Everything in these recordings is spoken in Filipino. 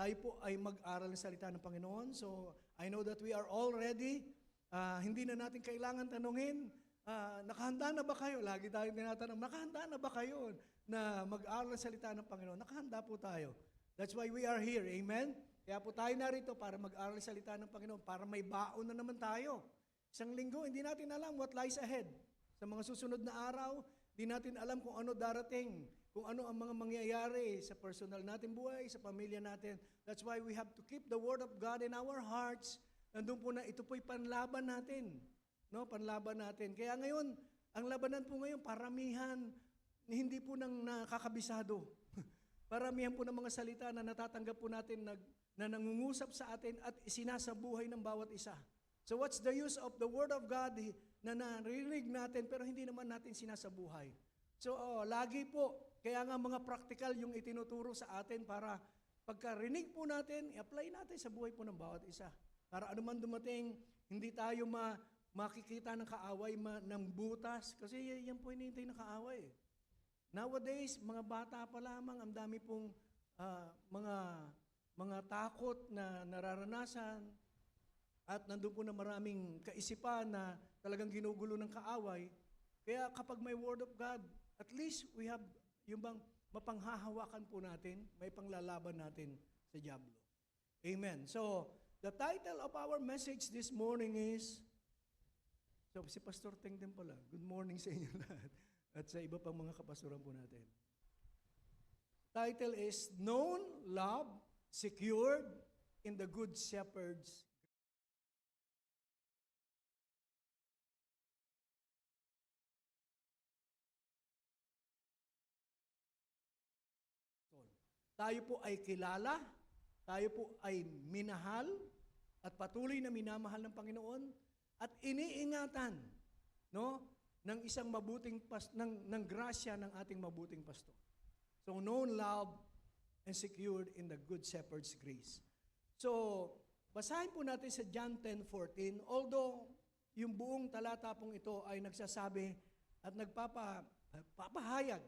tayo po ay mag-aral ng salita ng Panginoon. So, I know that we are all ready. Hindi na natin kailangan tanungin, nakahanda na ba kayo? Lagi tayong tinatanong, nakahanda na ba kayo na mag-aral ng salita ng Panginoon? Nakahanda po tayo. That's why we are here. Amen? Kaya po tayo narito para mag-aral ng salita ng Panginoon, para may baon na naman tayo. Isang linggo, hindi natin alam what lies ahead. Sa mga susunod na araw, hindi natin alam kung ano darating, kung ano ang mga mangyayari sa personal natin buhay, sa pamilya natin. That's why we have to keep the Word of God in our hearts. Nandun po na ito po'y panlaban natin. No? Panlaban natin. Kaya ngayon, ang labanan po ngayon, paramihan, hindi po nang nakakabisado. Paramihan po ng mga salita na natatanggap po natin na nangungusap sa atin at isinasabuhay ng bawat isa. So what's the use of the Word of God na naririnig natin pero hindi naman natin sinasabuhay? So lagi po, kaya nga mga practical yung itinuturo sa atin para pagkarinig po natin, i-apply natin sa buhay po ng bawat isa. Para anuman dumating, hindi tayo makikita ng kaaway ng butas. Kasi yan po hinihintay ng kaaway. Nowadays, mga bata pa lamang, ang dami pong mga takot na nararanasan at nandun po na maraming kaisipan na talagang ginugulo ng kaaway. Kaya kapag may Word of God, at least we have yung bang mapanghahawakan po natin, may panglalaban natin sa dyablo. Amen. So, the title of our message this morning is, so si Pastor Teng din pala, good morning sa inyo lahat. At sa iba pang mga kapasuran po natin. Title is, Known, Loved, Secured in the Good Shepherd's. Tayo po ay kilala, tayo po ay minahal, at patuloy na minamahal ng Panginoon, at iniingatan, no, ng isang mabuting ng grasya ng ating mabuting pastor. So, known, loved, and secured in the Good Shepherd's grace. So, basahin po natin sa John 10:14, although yung buong talata pong ito ay nagsasabi at nagpapahayag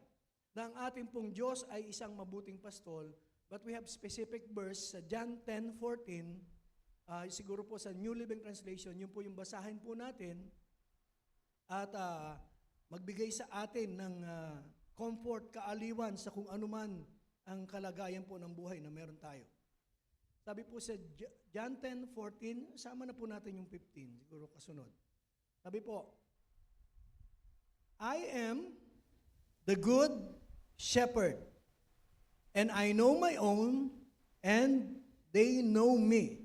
na ang ating pong Diyos ay isang mabuting pastor, but we have specific verse sa John 10:14, siguro po sa New Living Translation, yun po yung basahin po natin, at magbigay sa atin ng comfort, kaaliwan sa kung anuman ang kalagayan po ng buhay na meron tayo. Sabi po sa John 10:14, sama na po natin yung 15, siguro kasunod. Sabi po, I am the good shepherd, and I know my own, and they know me.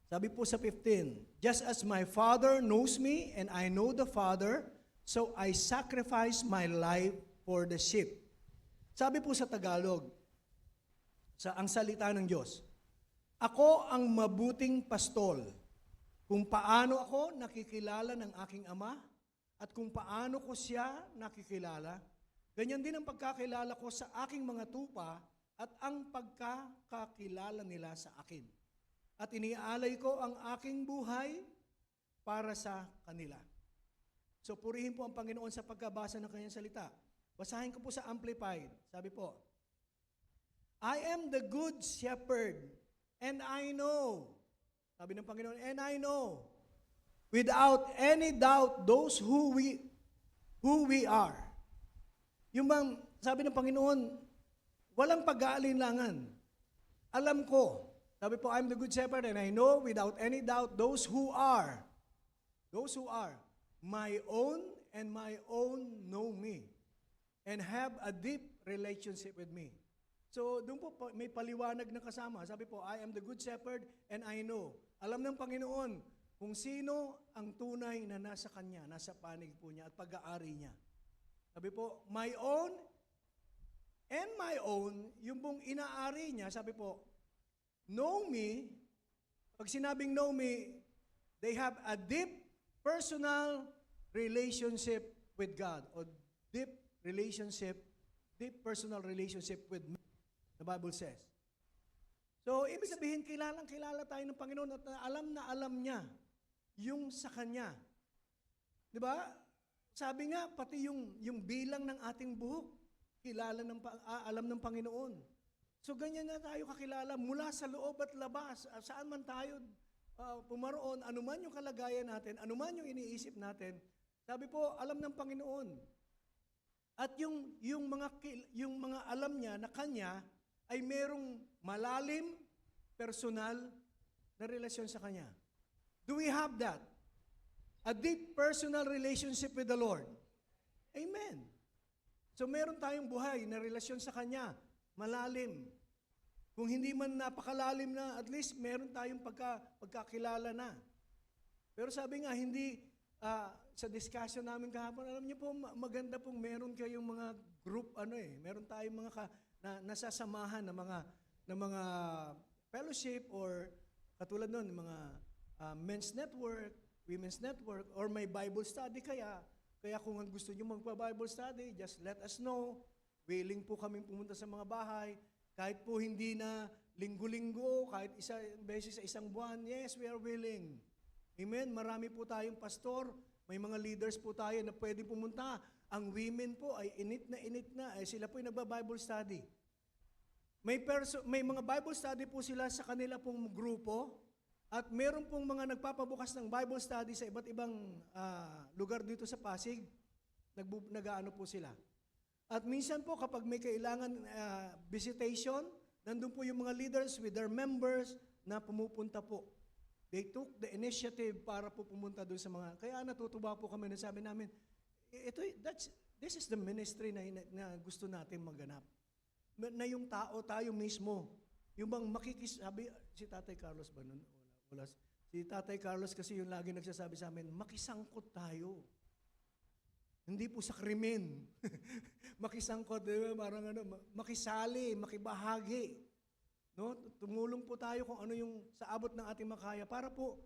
Sabi po sa 15, just as my Father knows me, and I know the Father, so I sacrifice my life for the sheep. Sabi po sa Tagalog, ang salita ng Diyos, ako ang mabuting pastol, kung paano ako nakikilala ng aking Ama, at kung paano ko siya nakikilala, ganyan din ang pagkakilala ko sa aking mga tupa, at ang pagkakakilala nila sa akin. At iniaalay ko ang aking buhay para sa kanila. So purihin po ang Panginoon sa pagkabasa ng kanyang salita. Basahin ko po sa Amplified. Sabi po, I am the good shepherd, and I know. Sabi ng Panginoon, and I know, without any doubt, those who we are. Yung bang, sabi ng Panginoon, walang pag-aalinlangan. Alam ko. Sabi po, I'm the good shepherd, and I know without any doubt those who are my own, and my own know me, and have a deep relationship with me. So, doon po may paliwanag na kasama. Sabi po, I am the good shepherd, and I know. Alam ng Panginoon kung sino ang tunay na nasa Kanya, nasa panig po niya, at pag-aari niya. Sabi po, my own, and my own, yung pong inaari niya, sabi po, know me. Pag sinabing know me, they have a deep personal relationship with God, or deep personal relationship with me, the Bible says. So, ibig sabihin, kilala tayo ng Panginoon at na alam niya yung sa Kanya. Di ba? Sabi nga, pati yung bilang ng ating buhok, alam ng Panginoon. So ganyan na tayo kakilala mula sa loob at labas. Saan man tayo pumaroon, anuman yung kalagayan natin, anuman yung iniisip natin, sabi po, alam ng Panginoon. At yung mga alam niya na kanya ay merong malalim, personal na relasyon sa kanya. Do we have that? A deep personal relationship with the Lord. Amen. So meron tayong buhay na relasyon sa kanya, malalim. Kung hindi man napakalalim na, at least meron tayong pagkakilala na. Pero sabi nga, hindi sa discussion namin kahapon, alam niyo po, maganda pong meron kayong mga group, meron tayong mga nasasamahan na mga fellowship or katulad nun, mga men's network, women's network, or may Bible study kaya kung gusto niyo magpa-Bible study, just let us know. Willing po kaming pumunta sa mga bahay. Kahit po hindi na linggo-linggo, kahit isang beses sa isang buwan, yes, we are willing. Amen? Marami po tayong pastor, may mga leaders po tayo na pwede pumunta. Ang women po ay init na. Sila po ay nagba-Bible study. May mga Bible study po sila sa kanila pong grupo at meron pong mga nagpapabukas ng Bible study sa iba't ibang lugar dito sa Pasig. Nag-aano po sila. At minsan po kapag may kailangan visitation, nandun po yung mga leaders with their members na pumupunta po. They took the initiative para po pumunta doon sa mga, kaya natutuwa po kami na sabi namin, this is the ministry na gusto natin maganap. Na yung tao, tayo mismo, yung bang makikisabi, si Tatay Carlos ba nun? Wala. Si Tatay Carlos kasi yung lagi nagsasabi sa amin, makisangkot tayo. Hindi po sa krimen. Makisangkot, parang makisali, makibahagi. No? Tumulong po tayo kung ano yung sa abot ng ating makaya para po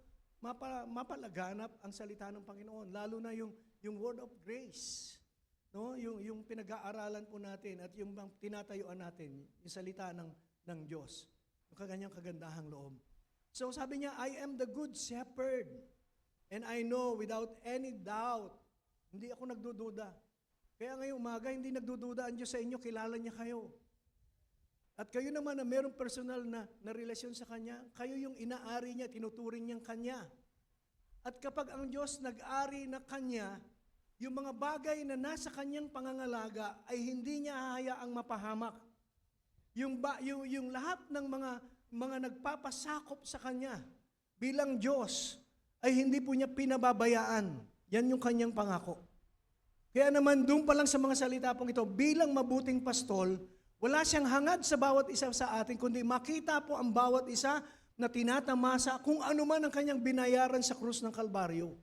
mapalaganap ang salita ng Panginoon, lalo na yung word of grace. No? Yung pinag-aaralan po natin at yung tinatayuan natin, yung salita ng Diyos. Yung kaganyang kagandahang loob. So sabi niya, I am the good shepherd and I know without any doubt. Hindi ako nagdududa. Kaya ngayong umaga, hindi nagdududa ang Diyos sa inyo, kilala niya kayo. At kayo naman na mayroong personal na relasyon sa Kanya, kayo yung inaari niya, tinuturing niyang Kanya. At kapag ang Diyos nag-ari na Kanya, yung mga bagay na nasa Kanyang pangangalaga ay hindi niya hahayaang mapahamak. Yung lahat ng mga nagpapasakop sa Kanya bilang Diyos ay hindi po niya pinababayaan. Yan yung Kanyang pangako. Kaya naman doon pa lang sa mga salita pong ito, bilang mabuting pastol, wala siyang hangad sa bawat isa sa atin, kundi makita po ang bawat isa na tinatamasa kung ano man ang kanyang binayaran sa krus ng Kalbaryo.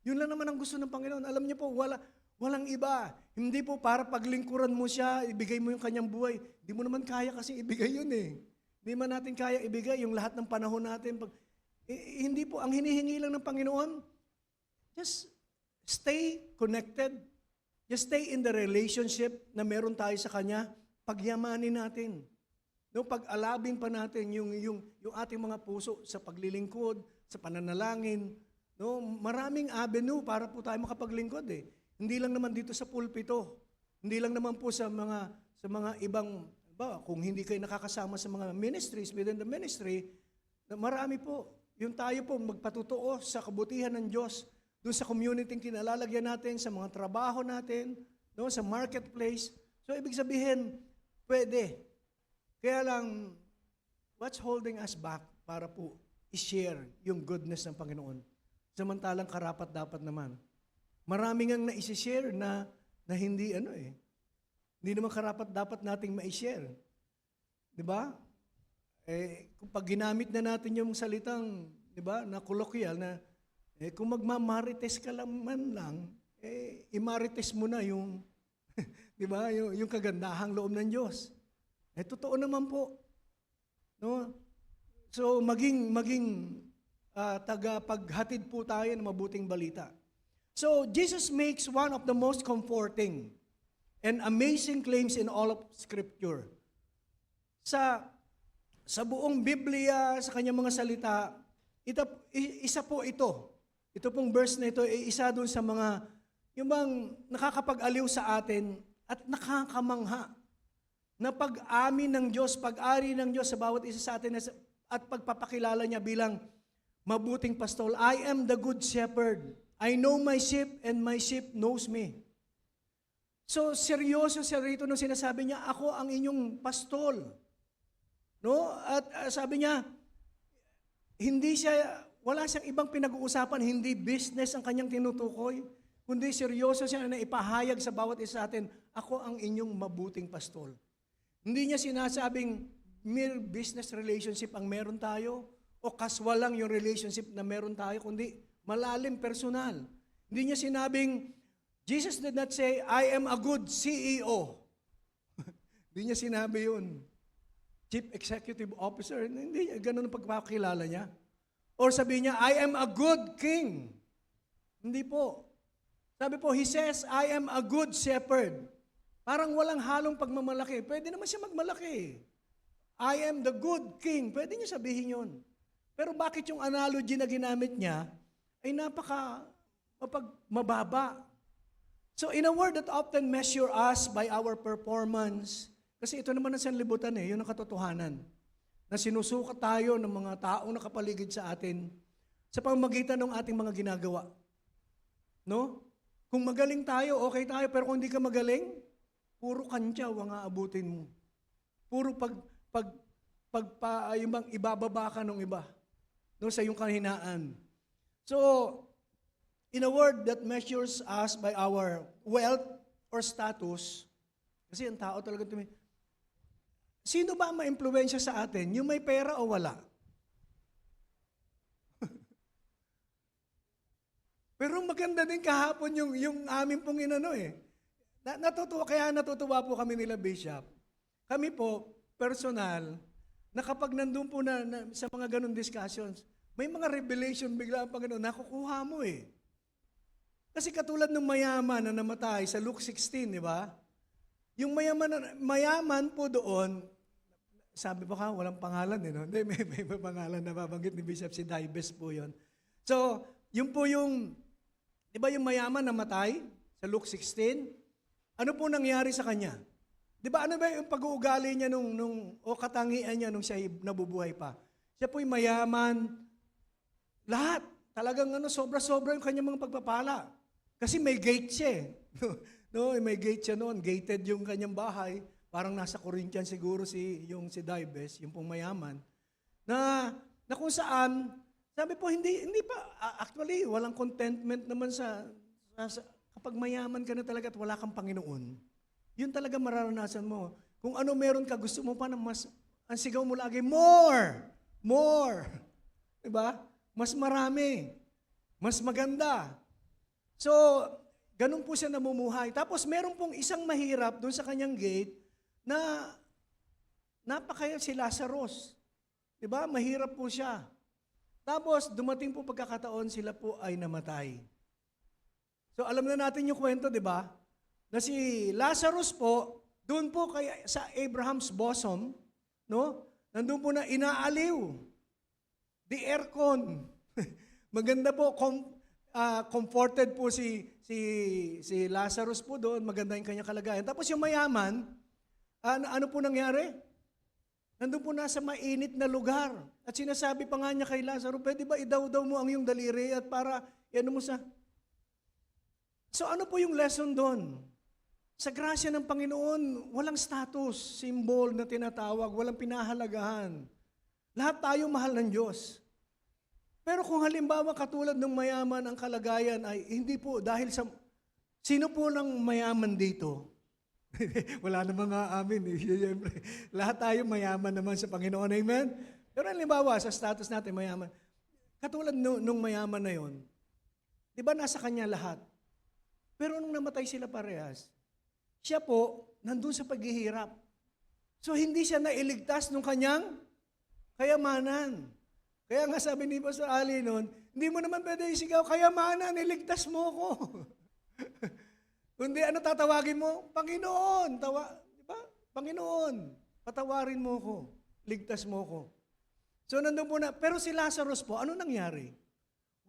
Yun lang naman ang gusto ng Panginoon. Alam niyo po, walang iba. Hindi po para paglingkuran mo siya, ibigay mo yung kanyang buhay. Hindi mo naman kaya kasi ibigay yun eh. Hindi man natin kaya ibigay yung lahat ng panahon natin. Hindi po, ang hinihingi lang ng Panginoon, just stay connected. Just stay in the relationship na meron tayo sa Kanya. Pagyamanin natin. No, pag-alabin pa natin yung ating mga puso sa paglilingkod, sa pananalangin. No, maraming avenue para po tayo makapaglingkod eh. Hindi lang naman dito sa pulpito. Hindi lang naman po sa mga ibang, kung hindi kayo nakakasama sa mga ministries within the ministry, marami po. Yung tayo po magpatutuo sa kabutihan ng Diyos doon sa community kinalalagyan natin, sa mga trabaho natin, no, sa marketplace. So, ibig sabihin, pwede. Kaya lang, what's holding us back para po i-share yung goodness ng Panginoon? Samantalang karapat dapat naman. Maraming ang na-i-share na hindi hindi naman karapat dapat nating ma-share. Di ba? Kung pag ginamit na natin yung salitang, di ba, na colloquial na kung magmamarites ka lang, imarites mo na yung, di ba, yung kagandahang loob ng Diyos. Totoo naman po. No? So, maging tagapaghatid po tayo ng mabuting balita. So, Jesus makes one of the most comforting and amazing claims in all of Scripture. Sa buong Biblia, sa kanyang mga salita, isa po ito. Ito pong verse na ito ay isa doon sa mga, yung bang nakakapag-aliw sa atin at nakakamangha. na pag-amin ng Diyos, pag-ari ng Diyos sa bawat isa sa atin at pagpapakilala niya bilang mabuting pastol. I am the good shepherd. I know my sheep and my sheep knows me. So, seryoso siya rito nung sinasabi niya, ako ang inyong pastol. No? At sabi niya, wala siyang ibang pinag-uusapan, hindi business ang kanyang tinutukoy, kundi seryoso siya na ipahayag sa bawat isa sa atin, ako ang inyong mabuting pastol. Hindi niya sinasabing mere business relationship ang meron tayo o casual lang yung relationship na meron tayo, kundi malalim, personal. Hindi niya sinabing, Jesus did not say, I am a good CEO. Hindi niya sinabi yun. Chief Executive Officer, hindi niya, ganun ang pagpapakilala niya. Or sabi niya, I am a good king. Hindi po. Sabi po, he says, I am a good shepherd. Parang walang halong pagmamalaki. Pwede naman siya magmalaki. I am the good king. Pwede niya sabihin yun. Pero bakit yung analogy na ginamit niya ay mababa? So in a word that often measure us by our performance, kasi ito naman ang sanlibutan yun ang katotohanan, na sinusukat tayo ng mga taong nakapaligid sa atin sa pamamagitan ng ating mga ginagawa. No? Kung magaling tayo, okay tayo, pero kung hindi ka magaling, puro kantyaw ang aabutin mo. Puro ibababa ka ng iba, no, sa iyong kahinaan. So, in a word that measures us by our wealth or status, kasi ang tao talaga sino ba ang ma-impluwensya sa atin? Yung may pera o wala? Pero maganda din kahapon yung amin pong kaya natutuwa po kami nila, Bishop. Kami po, personal, na kapag nandun po na sa mga ganun discussions, may mga revelation bigla pa ganun, nakukuha mo Kasi katulad ng mayaman na namatay sa Luke 16, di ba? Yung mayaman po doon, sabi ba walang pangalan no? Hindi, may pangalan na babanggit ni Bishop, si Dybes po yon. So, yun po di ba yung mayaman namatay sa Luke 16? Ano po nangyari sa kanya? Di ba ano ba yung pag-uugali niya o katangian niya nung siya nabubuhay pa? Siya po yung mayaman, lahat. Talagang sobra-sobra yung kanyang mga pagpapala. Kasi may gate siya No, may gate siya noon. Gated yung kanyang bahay. Parang nasa Corinthians siguro si Dybes, yung pong mayaman. Na kung saan, sabi po, hindi pa, actually, walang contentment naman kapag mayaman ka na talaga at wala kang Panginoon. Yun talaga mararanasan mo. Kung ano meron ka, gusto mo pa na ang sigaw mo lagi, more! More! Diba? Mas marami. Mas maganda. So, ganun po siya namumuhay. Tapos meron pong isang mahirap doon sa kanyang gate na napakaya si Lazarus. Diba? Mahirap po siya. Tapos dumating po pagkakataon, sila po ay namatay. So alam na natin yung kwento, diba? Na si Lazarus po, doon po sa Abraham's bosom, no? Nandun po na inaaliw. The aircon. Maganda po, comforted po si Lazarus po doon, maganda yung kanyang kalagayan. Tapos yung mayaman, ano po nangyari? Nandun po nasa mainit na lugar. At sinasabi pa nga niya kay Lazarus, pwede ba idaw-daw mo ang iyong daliri at para, mo sa... So ano po yung lesson doon? Sa grasya ng Panginoon, walang status, symbol na tinatawag, walang pinahalagahan. Lahat tayo mahal ng Diyos. Pero kung halimbawa katulad ng mayaman ang kalagayan ay hindi po dahil sa... Sino po lang mayaman dito? Wala namang aamin. Siyempre, lahat tayo mayaman naman sa Panginoon. Amen? Pero halimbawa, sa status natin mayaman. Katulad nung mayaman na yon, di ba nasa kanya lahat? Pero nung namatay sila parehas, siya po, nandun sa paghihirap. So, hindi siya nailigtas nung kanyang kayamanan. Kaya nga sabi ni Pastor Ali noon, hindi mo naman pwede isigaw, kayamanan, iligtas mo ko. Kundi ano tatawagin mo? Panginoon. Diba? Panginoon, patawarin mo ko. Ligtas mo ko. So nandun po na, pero si Lazarus po, ano nangyari?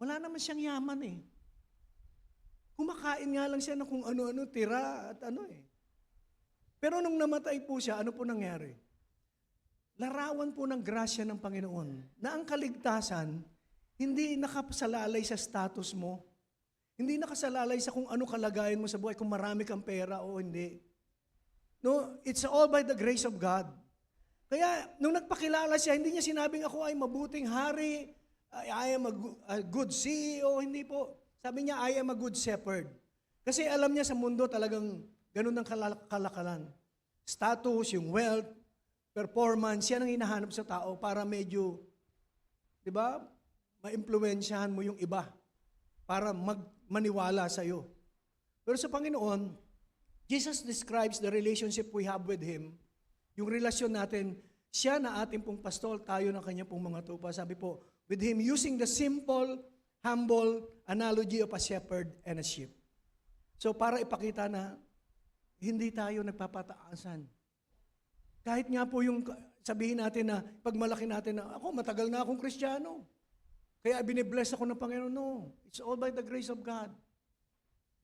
Wala naman siyang yaman Kumakain nga lang siya na kung ano-ano, tira at Pero nung namatay po siya, ano po nangyari? Larawan po ng grasya ng Panginoon na ang kaligtasan, hindi nakasalalay sa status mo, hindi nakasalalay sa kung ano kalagayan mo sa buhay, kung marami kang pera o hindi. No, it's all by the grace of God. Kaya, nung nagpakilala siya, hindi niya sinabing ako ay mabuting hari, I am a good CEO, hindi po. Sabi niya, I am a good shepherd. Kasi alam niya sa mundo talagang ganun ang kalakalan. Status, yung wealth, performance, yan ang hinahanap sa tao para medyo, di ba, ma-impluwensyahan mo yung iba para maniwala sa iyo. Pero sa Panginoon, Jesus describes the relationship we have with Him, yung relasyon natin, siya na ating pong pastol, tayo ng kanya pong mga tupa. Sabi po, with Him using the simple, humble analogy of a shepherd and a sheep. So para ipakita na hindi tayo nagpapataasan. Kahit nga po yung sabihin natin na pagmalaki natin na ako matagal na akong Kristiyano. Kaya binibless ako ng Panginoon. No, it's all by the grace of God.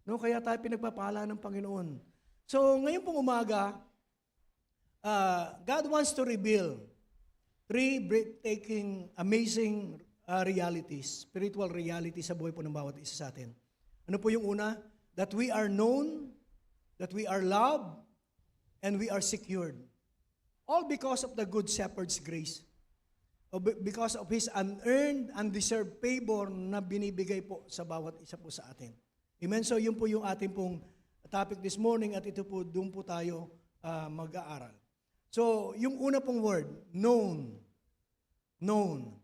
No, kaya tayo pinagpapala ng Panginoon. So ngayon pong umaga, God wants to reveal 3 breathtaking, amazing realities, spiritual realities sa buhay po ng bawat isa sa atin. Ano po yung una? That we are known, that we are loved, and we are secured. All because of the Good Shepherd's grace. O because of His unearned, undeserved favor na binibigay po sa bawat isa po sa atin. Amen? So yun po yung ating pong topic this morning at ito po, doon po tayo mag-aaral. So yung una pong word, known. Known.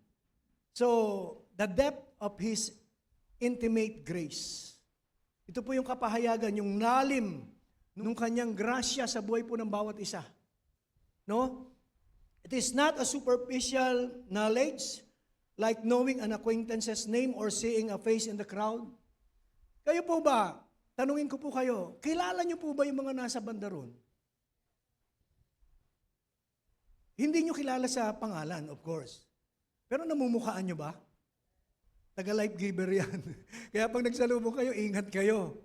So the depth of His intimate grace. Ito po yung kapahayagan, yung lalim ng kanyang grasya sa buhay po ng bawat isa. No? It is not a superficial knowledge like knowing an acquaintance's name or seeing a face in the crowd. Kayo po ba, tanungin ko po kayo, kilala niyo po ba yung mga nasa banda ron? Hindi niyo kilala sa pangalan, of course. Pero namumukhaan niyo ba? Taga-life giver yan. Kaya pag nagsalubong kayo, ingat kayo.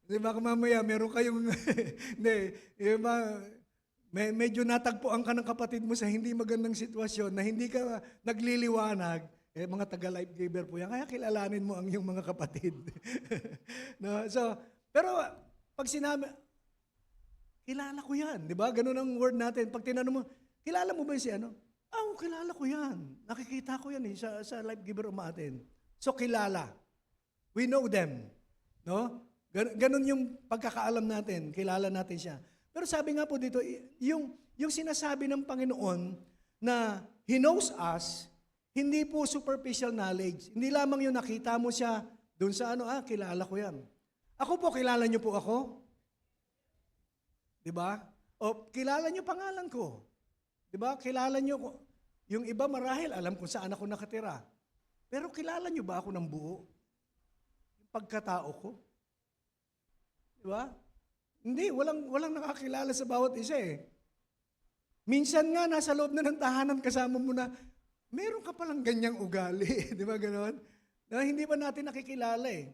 Kasi baka mamaya, meron kayong, hindi, medyo natagpuan ka ng kapatid mo sa hindi magandang sitwasyon na hindi ka nagliliwanag, mga taga-life giver po yan. Kaya kilalanin mo ang iyong mga kapatid. No? So, pero pag sinabi, kilala ko yan. Di ba? Ganun ang word natin. Pag tinanong mo, kilala mo ba si ano? Kilala ko yan. Nakikita ko yan sa life giver umatin. So, kilala. We know them. No? Ganun yung pagkakaalam natin. Kilala natin siya. Pero sabi nga po dito, yung sinasabi ng Panginoon na He knows us, hindi po superficial knowledge. Hindi lamang yung nakita mo siya doon sa kilala ko yan. Ako po, kilala niyo po ako? Diba? O kilala niyo pangalan ko? Diba? Kilala niyo ko. Yung iba marahil, alam kung saan ako nakatira. Pero kilala niyo ba ako ng buo? Yung pagkatao ko? Diba? Hindi, walang nakakilala sa bawat isa eh. Minsan nga, nasa loob na ng tahanan, kasama mo na, meron ka palang ganyang ugali. Di ba ganon? Na hindi pa natin nakikilala eh.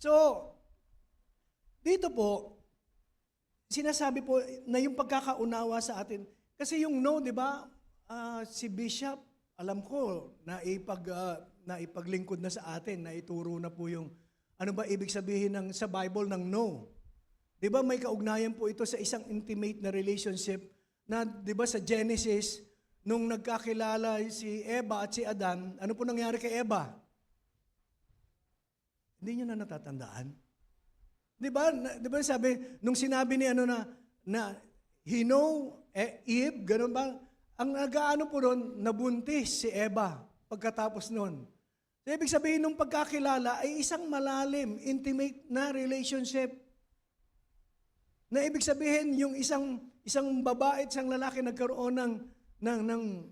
So, dito po, sinasabi po na yung pagkakaunawa sa atin, kasi yung no, di ba, si Bishop, alam ko, na ipaglingkod na sa atin, na ituro na po yung, ano ba ibig sabihin sa Bible ng no? Di ba may kaugnayan po ito sa isang intimate na relationship na, di ba sa Genesis, nung nagkakilala si Eva at si Adan, ano po nangyari kay Eva? Hindi niyo na natatandaan? Di ba sabi, nung sinabi ni na he know Eve, ganun ba? Ang nag-aano po doon, nabuntis si Eva pagkatapos noon. So, ibig sabihin nung pagkakilala ay isang malalim, intimate na relationship. Na ibig sabihin, yung isang babae at isang lalaki nagkaroon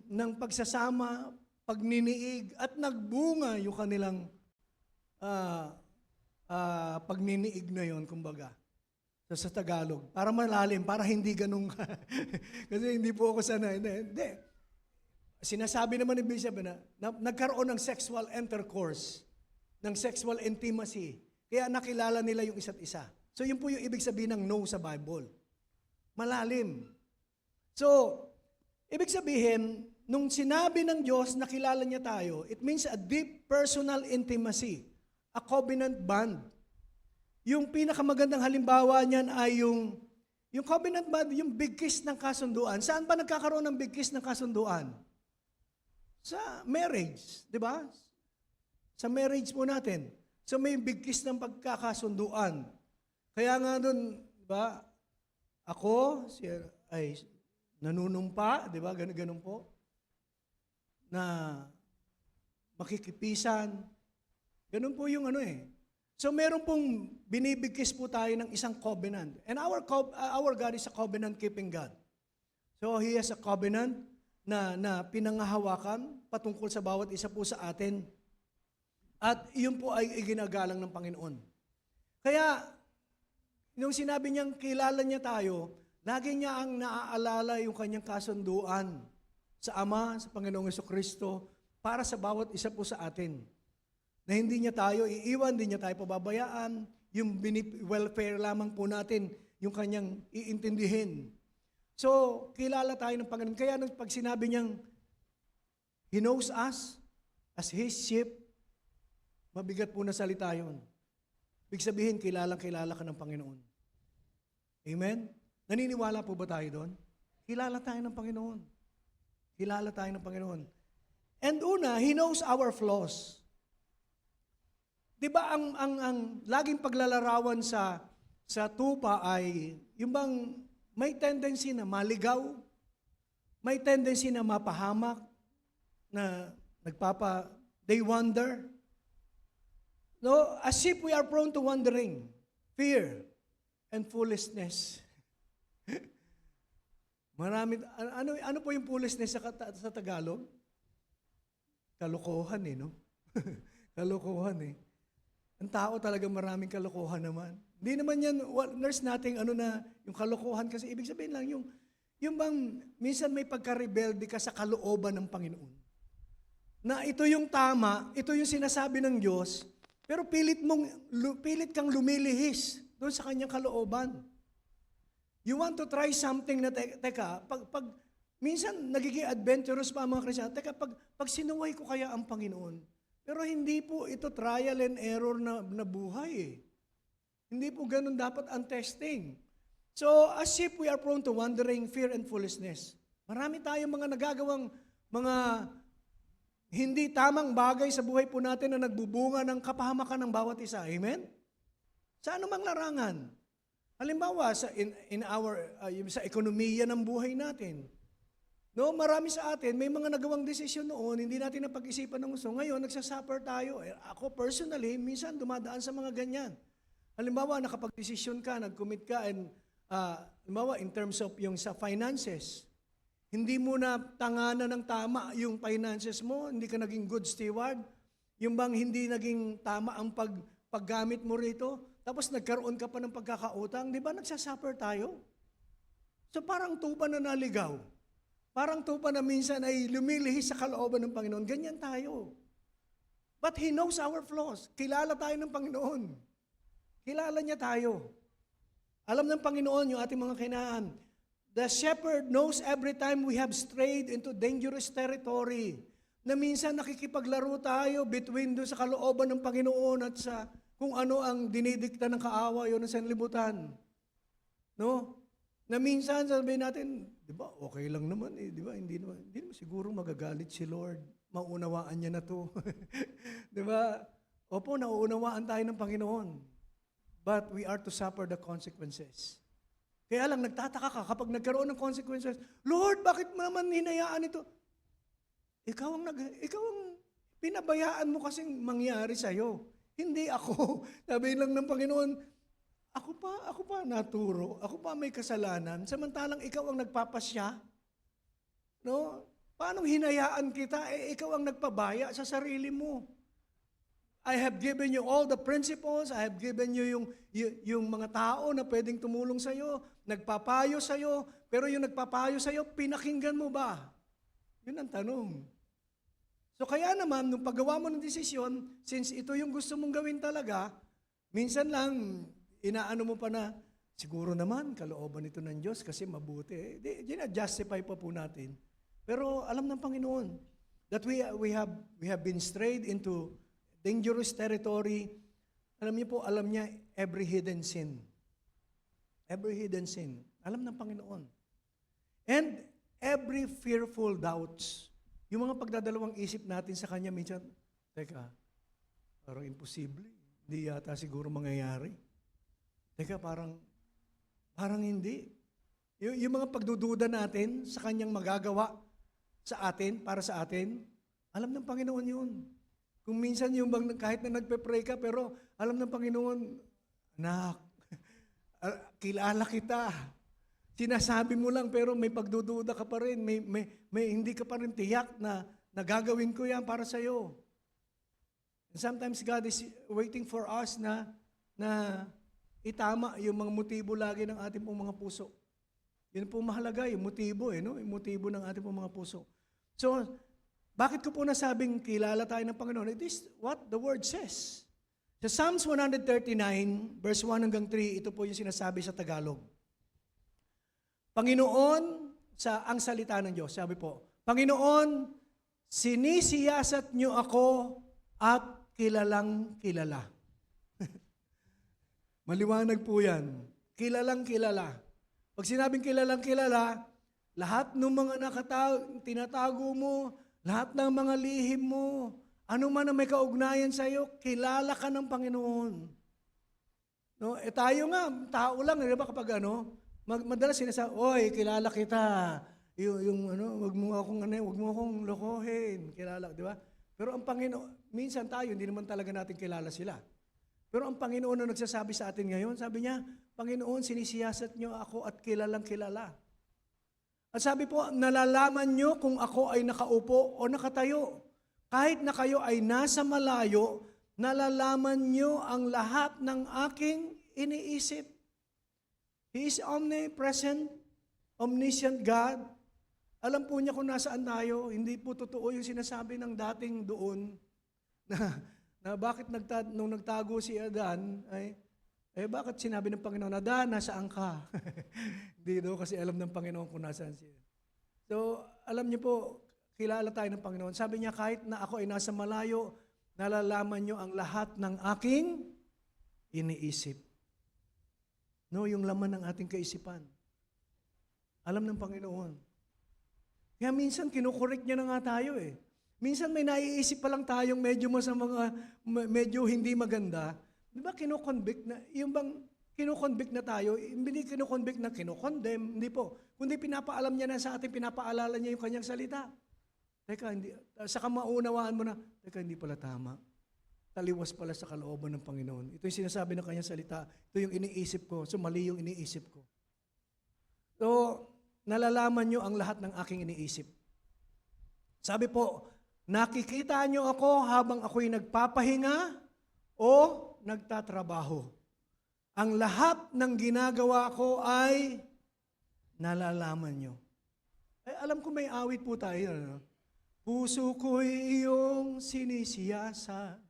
ng pagsasama, pagniniig, at nagbunga yung kanilang pagniniig na yon, kumbaga. Sa Tagalog. Para malalim, para hindi ganun ka. Kasi hindi po ako sanay. Hindi. Sinasabi naman ni Bishop na nagkaroon ng sexual intercourse, ng sexual intimacy. Kaya nakilala nila yung isa't isa. So yun po yung ibig sabihin ng no sa Bible. malalim. So, ibig sabihin, nung sinabi ng Diyos na kilala niya tayo, it means a deep personal intimacy, a covenant bond. Yung pinakamagandang halimbawa niyan ay yung covenant bond, yung big kiss ng kasunduan. Saan ba nagkakaroon ng big kiss ng kasunduan? Sa marriage, di ba? Sa marriage po natin. So may big kiss ng pagkakasunduan. Kaya nga doon, di ba? Ako, ay nanunumpa, di ba? Ganun po. Na makikipisan. Ganun po yung So meron pong binibigkis po tayo ng isang covenant. And our God is a covenant-keeping God. So He has a covenant na pinangahawakan patungkol sa bawat isa po sa atin. At yun po ay ginagalang ng Panginoon. Kaya, nung sinabi niyang kilala niya tayo, lagi niya ang naaalala yung kanyang kasunduan sa Ama, sa Panginoong Jesucristo, para sa bawat isa po sa atin. Na hindi niya tayo iiwan, hindi niya tayo pababayaan, yung welfare lamang po natin, yung kanyang iintindihin. So, kilala tayo ng Panginoon. Kaya pag sinabi niyang, He knows us as His sheep, mabigat po na salita yun. Ibig sabihin, kilala ka ng Panginoon. Amen? Naniniwala po ba tayo doon? Kilala tayo ng Panginoon. Kilala tayo ng Panginoon. And una, He knows our flaws. Di ba ang laging paglalarawan sa tupa ay, yung bang may tendency na maligaw, may tendency na mapahamak, na they wander. No, as if we are prone to wandering, fear, and foolishness. Ano po yung foolishness sa Tagalog? Kalokohan no? Kalokohan Ang tao talaga maraming kalokohan naman. Hindi naman yan, there's nothing yung kalokohan kasi ibig sabihin lang yung bang minsan may pagka-rebelde ka sa kalooban ng Panginoon. Na ito yung tama, ito yung sinasabi ng Diyos, pero pilit kang lumilihis doon sa kanyang kalooban. You want to try something na, pag minsan nagiging adventurous pa ang mga Kristiyan, pag sinuway ko kaya ang Panginoon, pero hindi po ito trial and error na buhay Hindi po ganun dapat ang testing. So, as if we are prone to wandering, fear, and foolishness. Marami tayong mga nagagawang mga hindi tamang bagay sa buhay po natin na nagbubunga ng kapahamakan ng bawat isa. Amen? Sa anumang larangan. Halimbawa, sa ekonomiya ng buhay natin. No, marami sa atin, may mga nagawang desisyon noon, hindi natin napag-isipan ng gusto. Ngayon, nagsasuffer tayo. Ako personally, minsan dumadaan sa mga ganyan. Halimbawa, nakapag-desisyon ka, nag-commit ka, and halimbawa, in terms of yung sa finances, hindi mo na tanganan ng tama yung finances mo, hindi ka naging good steward, yung bang hindi naging tama ang paggamit mo rito, tapos nagkaroon ka pa ng pagkakautang, di ba nagsasuffer tayo? So parang tupa na naligaw. Parang tupa na minsan ay lumilihis sa kalooban ng Panginoon. Ganyan tayo. But He knows our flaws. Kilala tayo ng Panginoon. Kilala niya tayo. Alam ng Panginoon yung ating mga kinaan. The shepherd knows every time we have strayed into dangerous territory. Na minsan nakikipaglaro tayo between doon sa kalooban ng Panginoon at sa kung ano ang dinidikta ng kaaway o ng sanlibutan. No? Na minsan sabihin natin, di ba, okay lang naman di ba, hindi naman siguro magagalit si Lord, mauunawaan niya na to. Di ba? Opo, nauunawaan tayo ng Panginoon. But we are to suffer the consequences. Kaya lang, nagtataka ka kapag nagkaroon ng consequences, Lord, bakit mo naman hinayaan ito? Ikaw ang pinabayaan mo kasing mangyari sa'yo. Hindi ako. Sabi lang ng Panginoon, ako pa naturo, ako pa may kasalanan, samantalang ikaw ang nagpapasya. No? Paano hinayaan kita? Ikaw ang nagpabaya sa sarili mo. I have given you all the principles, I have given you yung mga tao na pwedeng tumulong sa'yo, nagpapayo sa'yo, pero yung nagpapayo sa'yo, pinakinggan mo ba? Yun ang tanong. So kaya naman, nung paggawa mo ng desisyon, since ito yung gusto mong gawin talaga, minsan lang, inaano mo pa na, siguro naman, kalooban ito ng Diyos kasi mabuti. Gina-justify pa po natin. Pero alam ng Panginoon that we have been strayed into dangerous territory. Alam niyo po, alam niya every hidden sin. Every hidden sin. Alam ng Panginoon. And every fearful doubts. Yung mga pagdadalawang isip natin sa Kanya minsan, teka, parang imposible. Hindi yata siguro mangyayari. Teka, parang hindi. Yung mga pagdududa natin sa Kanyang magagawa sa atin, para sa atin, alam ng Panginoon yun. Kung minsan yung kahit na nagpe-pray ka, pero alam ng Panginoon, anak, kilala kita. Sinasabi mo lang, pero may pagdududa ka pa rin. May hindi ka pa rin tiyak na gagawin ko yan para sa'yo. And sometimes God is waiting for us na itama yung mga motibo lagi ng ating pong mga puso. Yun po mahalaga, yung motibo, no? Yung motibo ng ating pong mga puso. So, bakit ko po nasabing kilala tayo ng Panginoon? It is what the Word says. Sa Psalms 139, verse 1 hanggang 3, ito po yung sinasabi sa Tagalog. Panginoon, ang salita ng Diyos, sabi po, Panginoon, sinisiyasat niyo ako at kilalang kilala. Maliwanag po yan. Kilalang kilala. Pag sinabing kilalang kilala, lahat ng mga tinatago mo, lahat ng mga lihim mo, ano man ang may kaugnayan sa iyo, kilala ka ng Panginoon. No? Tayo nga, tao lang, di ba kapag madalas sinasabi, oy, kilala kita. Wag mo akong lokohin. Kilala, di ba? Pero ang Panginoon, minsan tayo, hindi naman talaga natin kilala sila. Pero ang Panginoon na nagsasabi sa atin ngayon, sabi niya, Panginoon, sinisiyasat niyo ako at kilalang kilala. At sabi po, nalalaman niyo kung ako ay nakaupo o nakatayo. Kahit na kayo ay nasa malayo, nalalaman niyo ang lahat ng aking iniisip. He is omnipresent, omniscient God. Alam po niya kung nasaan tayo. Hindi po totoo yung sinasabi ng dating doon na bakit nung nagtago si Adan, bakit sinabi ng Panginoon, Adan, nasaan ka? Hindi daw kasi alam ng Panginoon kung nasaan siya. So, alam niyo po, kilala tayo ng Panginoon. Sabi niya, kahit na ako ay nasa malayo, nalalaman niyo ang lahat ng aking iniisip. No, yung laman ng ating kaisipan. Alam ng Panginoon. Kaya minsan, kinukorek niya na nga tayo eh. Minsan may naiisip pa lang tayong medyo hindi maganda. Di ba kinoconvict na, yung bang kinoconvict na tayo, hindi kinoconvict na kinokondem, hindi po. Kundi pinapaalam niya na sa atin, pinapaalala niya yung kanyang salita. Teka, saka maunawaan mo na, teka, hindi pala tama. Taliwas pala sa kalooban ng Panginoon. Ito yung sinasabi ng kanyang salita. Ito yung iniisip ko. So, mali yung iniisip ko. So, nalalaman nyo ang lahat ng aking iniisip. Sabi po, nakikita nyo ako habang ako'y nagpapahinga o nagtatrabaho. Ang lahat ng ginagawa ko ay nalalaman nyo. Alam ko may awit po tayo. No? Puso ko'y iyong sinisiyasa.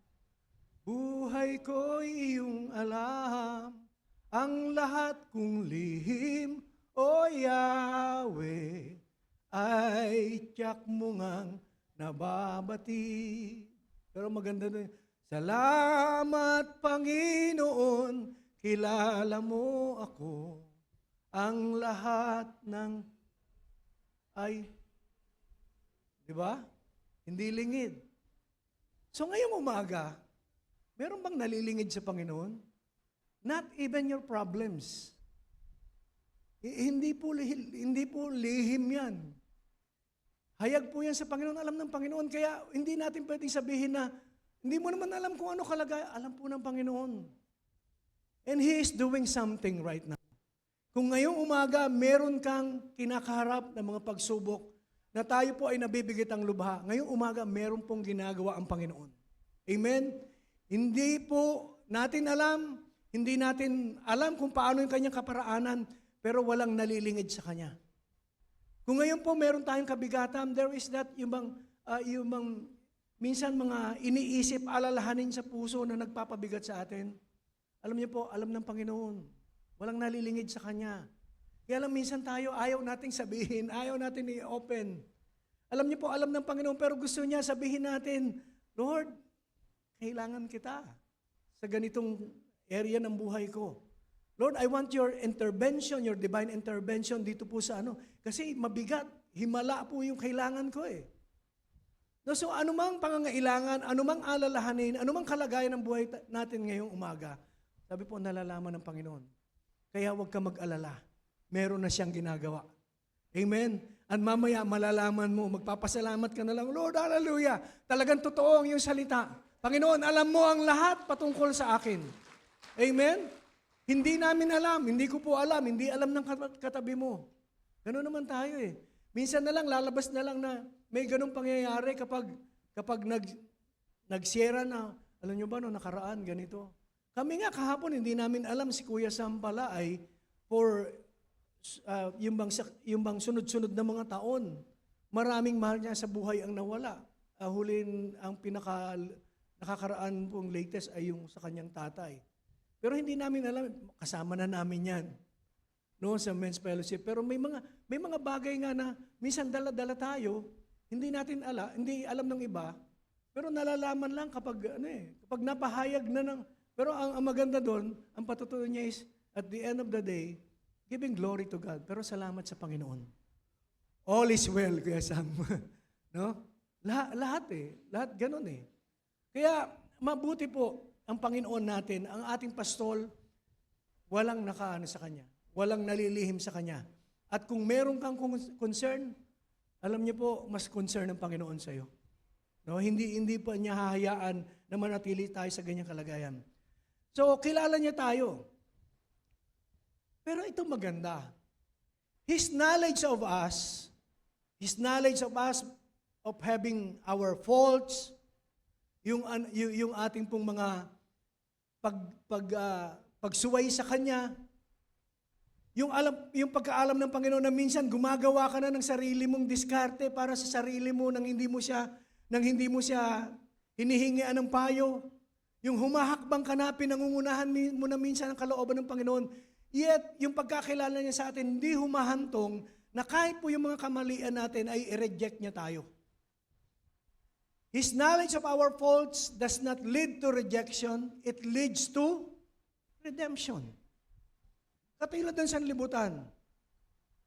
Buhay ko'y iyong alam, ang lahat kong lihim, O Yahweh, ay tiyak mo ngang nababati. Pero maganda doon, salamat Panginoon, kilala mo ako, ang lahat ng di ba? Hindi lingid. So ngayong umaga, meron bang nalilingid sa Panginoon? Not even your problems. Hindi po lihim yan. Hayag po yan sa Panginoon, alam ng Panginoon. Kaya hindi natin pwedeng sabihin na, hindi mo naman alam kung ano kalagay. Alam po ng Panginoon. And He is doing something right now. Kung ngayong umaga, meron kang kinakaharap ng mga pagsubok, na tayo po ay nabibigit ang lubha, ngayong umaga, meron pong ginagawa ang Panginoon. Amen? Hindi po natin alam, hindi natin alam kung paano yung kanyang kaparaanan, pero walang nalilingid sa Kanya. Kung ngayon po meron tayong kabigatan, there is that yung minsan mga iniisip, alalahanin sa puso na nagpapabigat sa atin. Alam niyo po, alam ng Panginoon. Walang nalilingid sa Kanya. Kaya lang minsan tayo, ayaw nating sabihin, ayaw natin i-open. Alam niyo po, alam ng Panginoon, pero gusto niya sabihin natin, Lord, kailangan kita sa ganitong area ng buhay ko. Lord, I want your intervention, your divine intervention dito po sa ano. Kasi mabigat, himala po yung kailangan ko eh. No, so anumang pangangailangan, anumang alalahanin, anumang kalagayan ng buhay natin ngayong umaga, sabi po, nalalaman ng Panginoon. Kaya huwag ka mag-alala. Meron na siyang ginagawa. Amen? At mamaya malalaman mo, magpapasalamat ka na lang, Lord, hallelujah. Talagang totoo ang iyong salita. Panginoon, alam mo ang lahat patungkol sa akin. Amen? Hindi namin alam, hindi ko po alam, hindi alam ng katabi mo. Ganoon naman tayo eh. Minsan na lang, lalabas na lang na may ganong pangyayari kapag nag-share na, alam nyo ba, no, nakaraan, ganito. Kami nga kahapon, hindi namin alam si Kuya Sam pala ay for yung bang sunod-sunod na mga taon. Maraming mahal niya sa buhay ang nawala. Hulin ang nakakaraan pong latest ay yung sa kanyang tatay. Pero hindi namin alam, kasama na namin yan. No, sa men's fellowship. Pero may mga bagay nga na minsan dala-dala tayo, hindi alam ng iba, pero nalalaman lang kapag napahayag na ng. Pero ang maganda doon, ang patutunan niya is at the end of the day, giving glory to God. Pero salamat sa Panginoon. All is well, Kuya Sam. No? Lahat ganun eh. Kaya mabuti po ang Panginoon natin, ang ating pastol, walang nakaano sa Kanya. Walang nalilihim sa Kanya. At kung meron kang concern, alam niyo po, mas concern ng Panginoon sa iyo. No? Hindi pa niya hahayaan na manatili tayo sa ganyang kalagayan. So, kilala niya tayo. Pero ito maganda. His knowledge of us, of having our faults, yung ating pong mga pagsuway sa Kanya, yung pagkaalam ng Panginoon na minsan gumagawa ka na ng sarili mong diskarte para sa sarili mo nang hindi mo siya hinihingian ng payo. Yung humahakbang ka na, pinangungunahan mo na minsan ang kalooban ng Panginoon. Yet, yung pagkakilala niya sa atin, hindi humahantong na kahit po yung mga kamalian natin ay i-reject niya tayo. His knowledge of our faults does not lead to rejection, it leads to redemption. Katulad ng sanlibutan,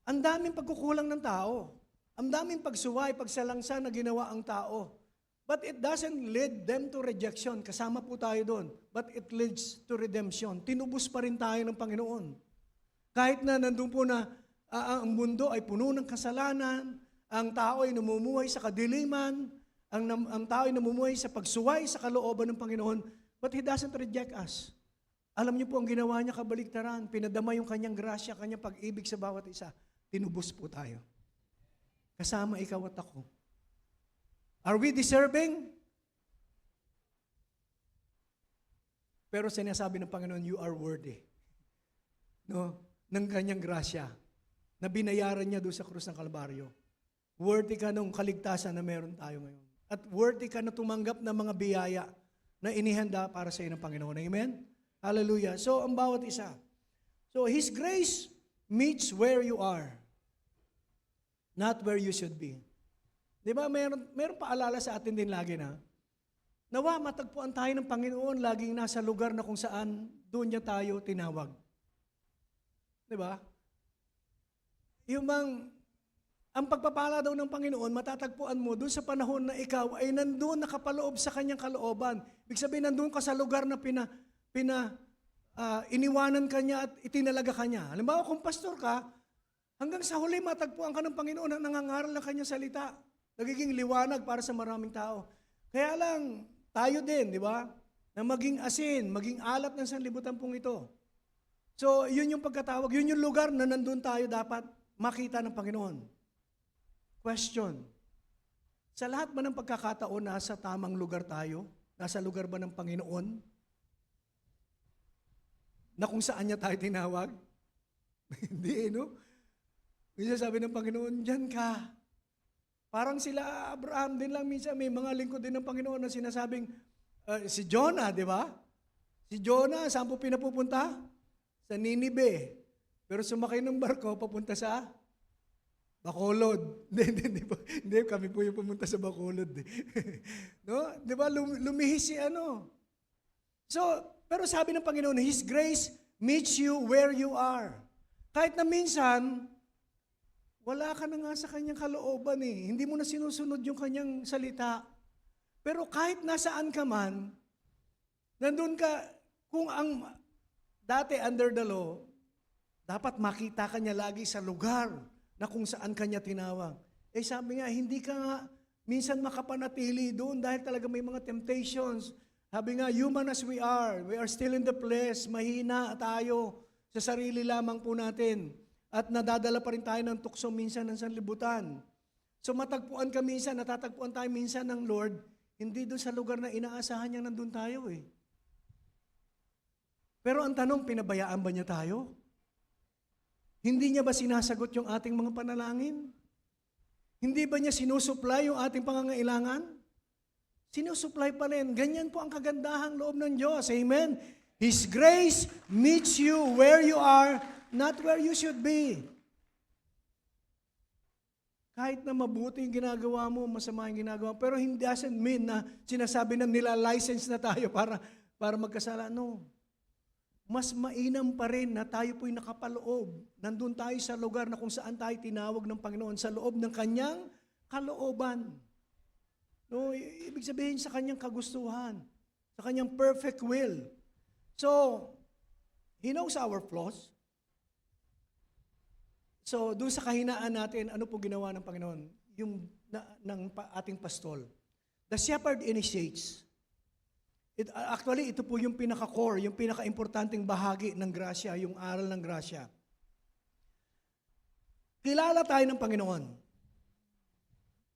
ang daming pagkukulang ng tao, ang daming pagsuway, pagsalangsa na ginawa ang tao. But it doesn't lead them to rejection. Kasama po tayo doon. But it leads to redemption. Tinubos pa rin tayo ng Panginoon. Kahit na nandun po na ang mundo ay puno ng kasalanan, ang tao ay namumuhay sa kadiliman, ang tao ay namumuhay sa pagsuway sa kalooban ng Panginoon, but He doesn't reject us. Alam niyo po ang ginawa niya kabaligtaran, pinadama yung kanyang grasya, kanyang pag-ibig sa bawat isa. Tinubos po tayo. Kasama ikaw at ako. Are we deserving? Pero sinasabi ng Panginoon, you are worthy. No? Ng kanyang grasya na binayaran niya doon sa krus ng Kalbaryo. Worthy ka ng kaligtasan na meron tayo ngayon. At worthy ka na tumanggap ng mga biyaya na inihanda para sa iyo ng Panginoon. Amen? Hallelujah. So, ang bawat isa. So, His grace meets where you are, not where you should be. Di ba, meron paalala sa atin din lagi na, nawa matagpuan tayo ng Panginoon laging nasa lugar na kung saan doon niya tayo tinawag. Di ba? Ang pagpapala daw ng Panginoon, matatagpuan mo doon sa panahon na ikaw ay nandoon nakapaloob sa kanyang kalooban. Ibig sabihin, nandoon ka sa lugar na iniwanan ka niya at itinalaga ka niya. Halimbawa, kung pastor ka, hanggang sa huli matagpuan ka ng Panginoon na nangangaral ng kanyang salita. Nagiging liwanag para sa maraming tao. Kaya lang, tayo din, di ba? Na maging asin, maging alat ng sanlibutan pong ito. So, yun yung pagkatawag, yun yung lugar na nandun tayo dapat makita ng Panginoon. Question. Sa lahat ba ng pagkakataon, nasa tamang lugar tayo? Nasa lugar ba ng Panginoon? Na kung saan niya tayo tinawag? Hindi, no? Minsan sabi ng Panginoon, dyan ka. Parang sila Abraham din lang minsan, may mga lingkod din ng Panginoon na sinasabing, si Jonah, di ba? Si Jonah, saan po pinapupunta? sa Ninibe. Pero sumakay ng barko papunta sa Bacolod. Hindi, kami po yung pumunta sa Bacolod. No? Di ba, lumihis si ano. So, pero sabi ng Panginoon, His grace meets you where you are. Kahit na minsan, wala ka na nga sa kanyang kalooban eh. Hindi mo na sinusunod yung kanyang salita. Pero kahit nasaan ka man, nandun ka, kung ang dati under the law, dapat makita ka niya lagi sa lugar na kung saan kanya tinawag. Eh sabi nga, hindi ka nga minsan makapanatili doon dahil talaga may mga temptations. Sabi nga, human as we are still in the flesh, mahina tayo sa sarili lamang po natin. At nadadala pa rin tayo ng tukso minsan ng sanlibutan. So matagpuan ka minsan, natatagpuan tayo minsan ng Lord, hindi doon sa lugar na inaasahan niya nandun tayo eh. Pero ang tanong, pinabayaan ba niya tayo? Hindi niya ba sinasagot yung ating mga panalangin? Hindi ba niya sinusupply yung ating pangangailangan? Sinusupply pa rin. Ganyan po ang kagandahang loob ng Diyos. Amen? His grace meets you where you are, not where you should be. Kahit na mabuti yung ginagawa mo, masama yung ginagawa mo, pero hindi doesn't mean na sinasabi na nila license na tayo para magkasala. No. Mas mainam pa rin na tayo po'y nakapaloob. Nandun tayo sa lugar na kung saan tayo tinawag ng Panginoon, sa loob ng kanyang kalooban. No, ibig sabihin sa kanyang kagustuhan, sa kanyang perfect will. So, He knows our flaws. So, doon sa kahinaan natin, ano po ginawa ng Panginoon? Yung ng ating pastol. The shepherd initiates. Actually, ito po yung pinaka-core, yung pinaka-importanting bahagi ng grasya, yung aral ng grasya. Kilala tayo ng Panginoon.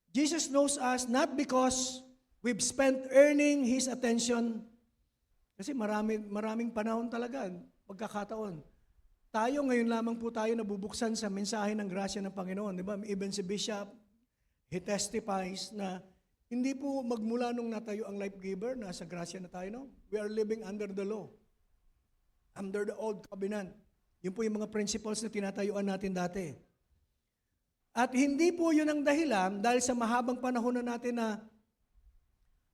Jesus knows us not because we've spent earning His attention, kasi maraming panahon talaga, pagkakataon. Tayo ngayon lamang po tayo nabubuksan sa mensahe ng grasya ng Panginoon. Di ba? Even si Bishop, he testifies na hindi po magmula nung natayo ang life giver, nasa grasya na tayo, no? We are living under the law. Under the old covenant. Yun po yung mga principles na tinatayuan natin dati. At hindi po yun ang dahilan dahil sa mahabang panahon na natin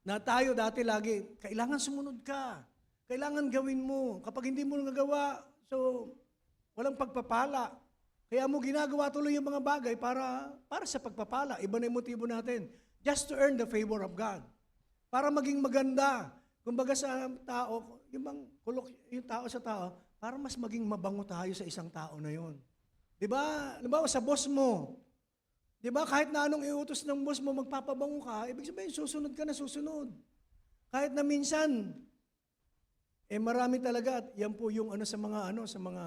na tayo dati lagi, kailangan sumunod ka. Kailangan gawin mo. Kapag hindi mo nagawa, so walang pagpapala. Kaya mo ginagawa tuloy yung mga bagay para sa pagpapala. Iba na yung motibo natin. Just to earn the favor of God. Para maging maganda. Kumbaga sa tao, yung tao sa tao, para mas maging mabango tayo sa isang tao na yon. Diba? Diba sa boss mo? Diba kahit na anong iutos ng boss mo, magpapabango ka, ibig sabihin susunod ka na susunod. Kahit na minsan, marami talaga, at yan po yung sa mga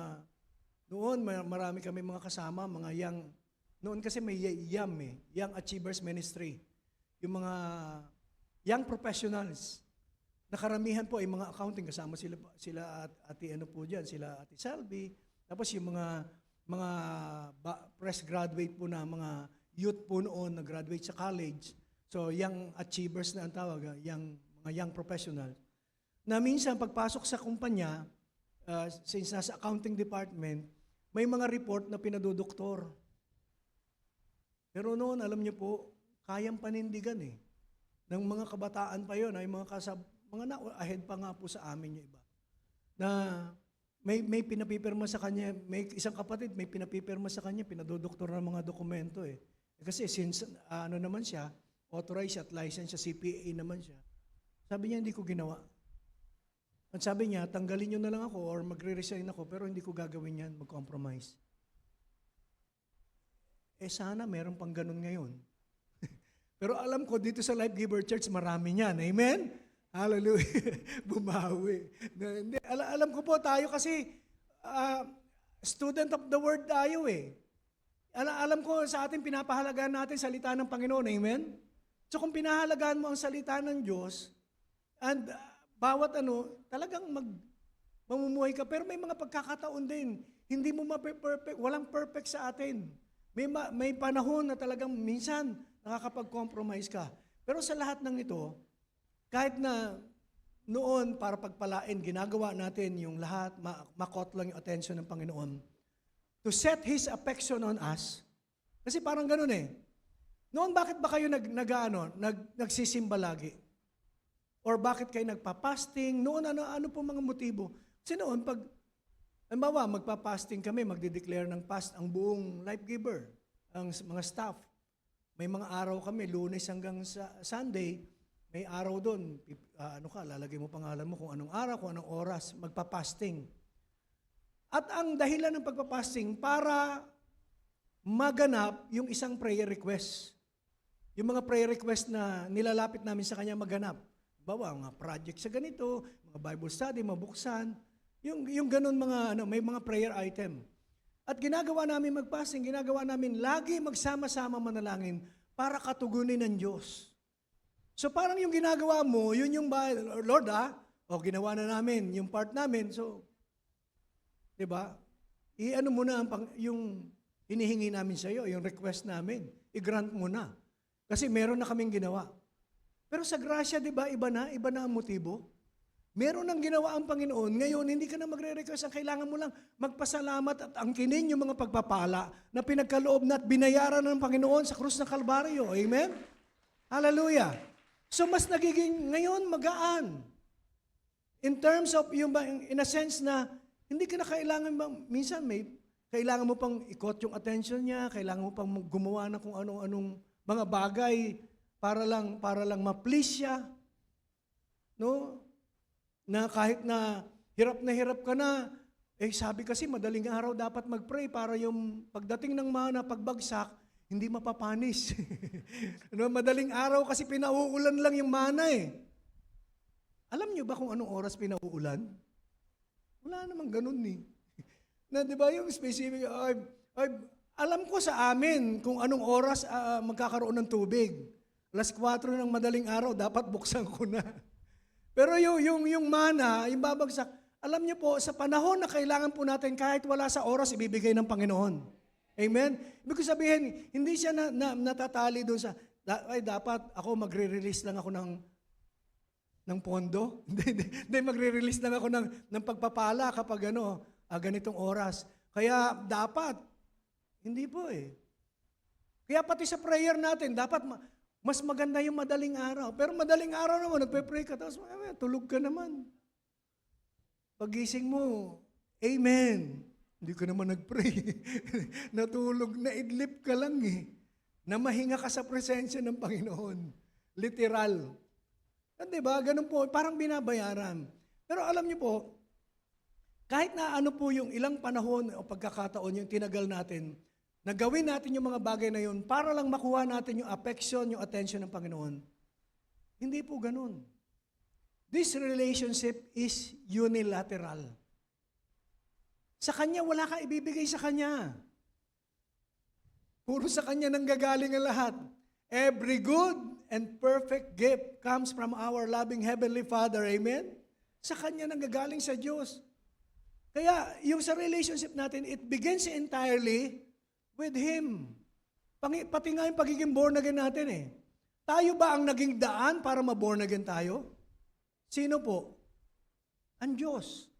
noon, marami kami mga kasama, mga noon kasi may Young Achievers Ministry. Yung mga young professionals, na karamihan po ay mga accounting, kasama sila ati po dyan, sila ati Salvi, tapos yung mga fresh graduate po na mga youth po noon na graduate sa college, so young achievers na ang tawag, mga young professionals, na minsan pagpasok sa kumpanya, since nasa accounting department, may mga report na pinadudoktor. Pero noon, alam niyo po, kayang panindigan ng mga kabataan pa yun, ay mga ahead pa nga po sa amin yung iba. Na may pinapipirma sa kanya, may isang kapatid, may pinapipirma sa kanya, pinadodoktor ng mga dokumento Kasi since naman siya, authorized at licensed siya, CPA naman siya. Sabi niya, hindi ko ginawa. At sabi niya, tanggalin niyo na lang ako or magre-resign ako, pero hindi ko gagawin yan, mag-compromise. Sana meron pang ganun ngayon. Pero alam ko, dito sa Life Giver Church, marami niyan. Amen? Hallelujah. Bumawi. Hindi, alam ko po tayo kasi student of the word tayo Alam ko sa atin, pinapahalagaan natin salita ng Panginoon. Amen? So kung pinahalagaan mo ang salita ng Diyos, and bawat talagang mamumuhay ka, pero may mga pagkakataon din, hindi mo ma-perfect, walang perfect sa atin. May panahon na talagang minsan nakakapag-compromise ka. Pero sa lahat ng ito, kahit na noon para pagpalain, ginagawa natin yung lahat, makot lang yung attention ng Panginoon. To set His affection on us. Kasi parang ganun eh. Noon, bakit ba kayo nagsisimba lagi? Or bakit kayo nagpa-fasting? Noon, ano po mga motibo? Kasi noon, halimbawa, magpa-fasting kami, magde-declare ng fast ang buong life giver, ang mga staff. May mga araw kami, Lunes hanggang Sunday, may araw doon, lalagay mo pangalan mo kung anong araw, kung anong oras, magpa-fasting. At ang dahilan ng pagpa-fasting, para maganap yung isang prayer request. Yung mga prayer request na nilalapit namin sa Kanya maganap. Bawa, mga project sa ganito, mga Bible study, mabuksan, yung ganun may mga prayer item. At ginagawa namin mag-fasting, ginagawa namin lagi magsama-sama manalangin para katugunin ng Diyos. So parang yung ginagawa mo, yun yung, Lord ginawa na namin, yung part namin, so, di ba? I-ano mo na yung hinihingi namin sa iyo, yung request namin, i-grant mo na. Kasi meron na kaming ginawa. Pero sa grasya, di ba, iba na ang motibo. Meron nang ginawa ang Panginoon, ngayon hindi ka na magre-request, ang kailangan mo lang magpasalamat at angkinin yung mga pagpapala na pinagkaloob na at binayaran ng Panginoon sa krus ng Kalbaryo. Amen? Hallelujah! So mas nagiging ngayon magaan. In terms of, in a sense na, hindi ka na kailangan, minsan kailangan mo pang ikot yung attention niya, kailangan mo pang gumawa na kung anong mga bagay para lang ma-please siya. No? Na kahit na hirap ka na, sabi kasi madaling araw dapat mag-pray para yung pagdating ng mana, pagbagsak, hindi mapapanis. Madaling araw kasi pinauulan lang yung mana eh. Alam niyo ba kung anong oras pinauulan? Wala namang ganun eh. Na, di ba, yung specific, alam ko sa amin kung anong oras magkakaroon ng tubig. Alas 4 ng madaling araw, dapat buksan ko na. Pero yung mana, yung babagsak, alam niyo po, sa panahon na kailangan po natin, kahit wala sa oras, ibibigay ng Panginoon. Amen? Ibig sabihin, hindi siya natatali doon sa, dapat ako magre-release lang ako ng pondo. Hindi, magre-release lang ako ng pagpapala kapag ganitong oras. Kaya dapat, hindi po eh. Kaya pati sa prayer natin, dapat mas maganda yung madaling araw. Pero madaling araw naman, nagpe-pray ka, tapos tulog ka naman. Pagising mo, amen. Hindi ka naman nag-pray. Natulog, naidlip ka lang eh. Na mahinga ka sa presensya ng Panginoon. Literal. At diba, ganun po, parang binabayaran. Pero alam niyo po, kahit na ano po yung ilang panahon o pagkakataon yung tinagal natin, na gawin natin yung mga bagay na yun para lang makuha natin yung affection, yung attention ng Panginoon. Hindi po ganun. This relationship is unilateral. Sa Kanya, wala ka ibibigay sa Kanya. Puro sa Kanya nanggagaling ang lahat. Every good and perfect gift comes from our loving Heavenly Father. Amen? Sa Kanya nanggagaling sa Diyos. Kaya yung sa relationship natin, it begins entirely with Him. Pati nga yung pagiging born again natin eh. Tayo ba ang naging daan para ma-born again tayo? Sino po? Ang Diyos.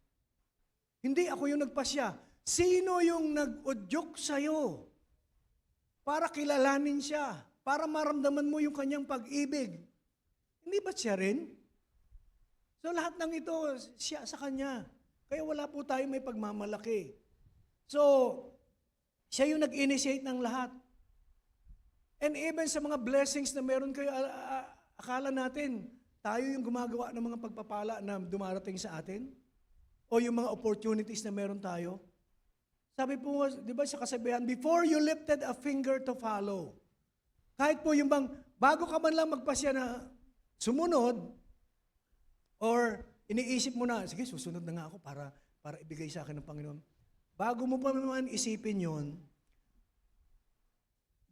Hindi ako yung nagpasya. Sino yung nag-udyok sa'yo para kilalanin siya, para maramdaman mo yung kanyang pag-ibig? Hindi ba siya rin? So lahat ng ito, siya sa kanya. Kaya wala po tayo may pagmamalaki. So, siya yung nag-initiate ng lahat. And even sa mga blessings na meron kayo, akala natin, tayo yung gumagawa ng mga pagpapala na dumarating sa atin? O yung mga opportunities na meron tayo? Sabi po, di ba sa kasabihan, before you lifted a finger to follow. Kahit po yung bago ka man lang magpasya na sumunod, or iniisip mo na, sige, susunod na nga ako para ibigay sa akin ng Panginoon. Bago mo pa naman isipin yon,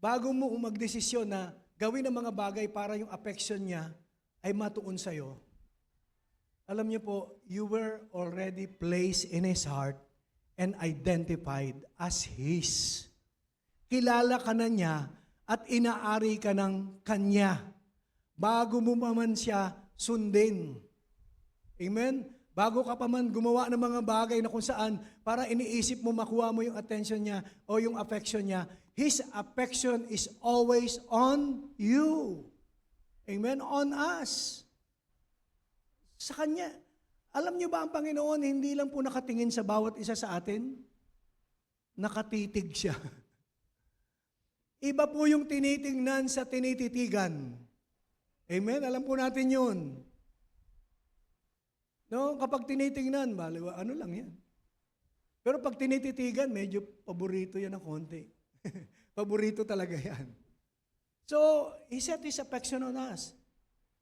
bago mo magdesisyon na gawin ang mga bagay para yung affection niya ay matuon sa'yo, alam niyo po, you were already placed in His heart and identified as His. Kilala ka na niya at inaari ka ng Kanya bago mo pa man siya sundin. Amen? Bago ka pa man gumawa ng mga bagay na kung saan para iniisip mo makuha mo yung attention niya o yung affection niya, His affection is always on you. Amen? On us. Sa Kanya. Alam niyo ba ang Panginoon, hindi lang po nakatingin sa bawat isa sa atin? Nakatitig siya. Iba po yung tinitingnan sa tinititigan. Amen? Alam po natin yun. No, kapag tinitingnan, baliwa, ano lang yan. Pero pag tinititigan, medyo paborito yan ng konti. Paborito talaga yan. So, He set His affection on us.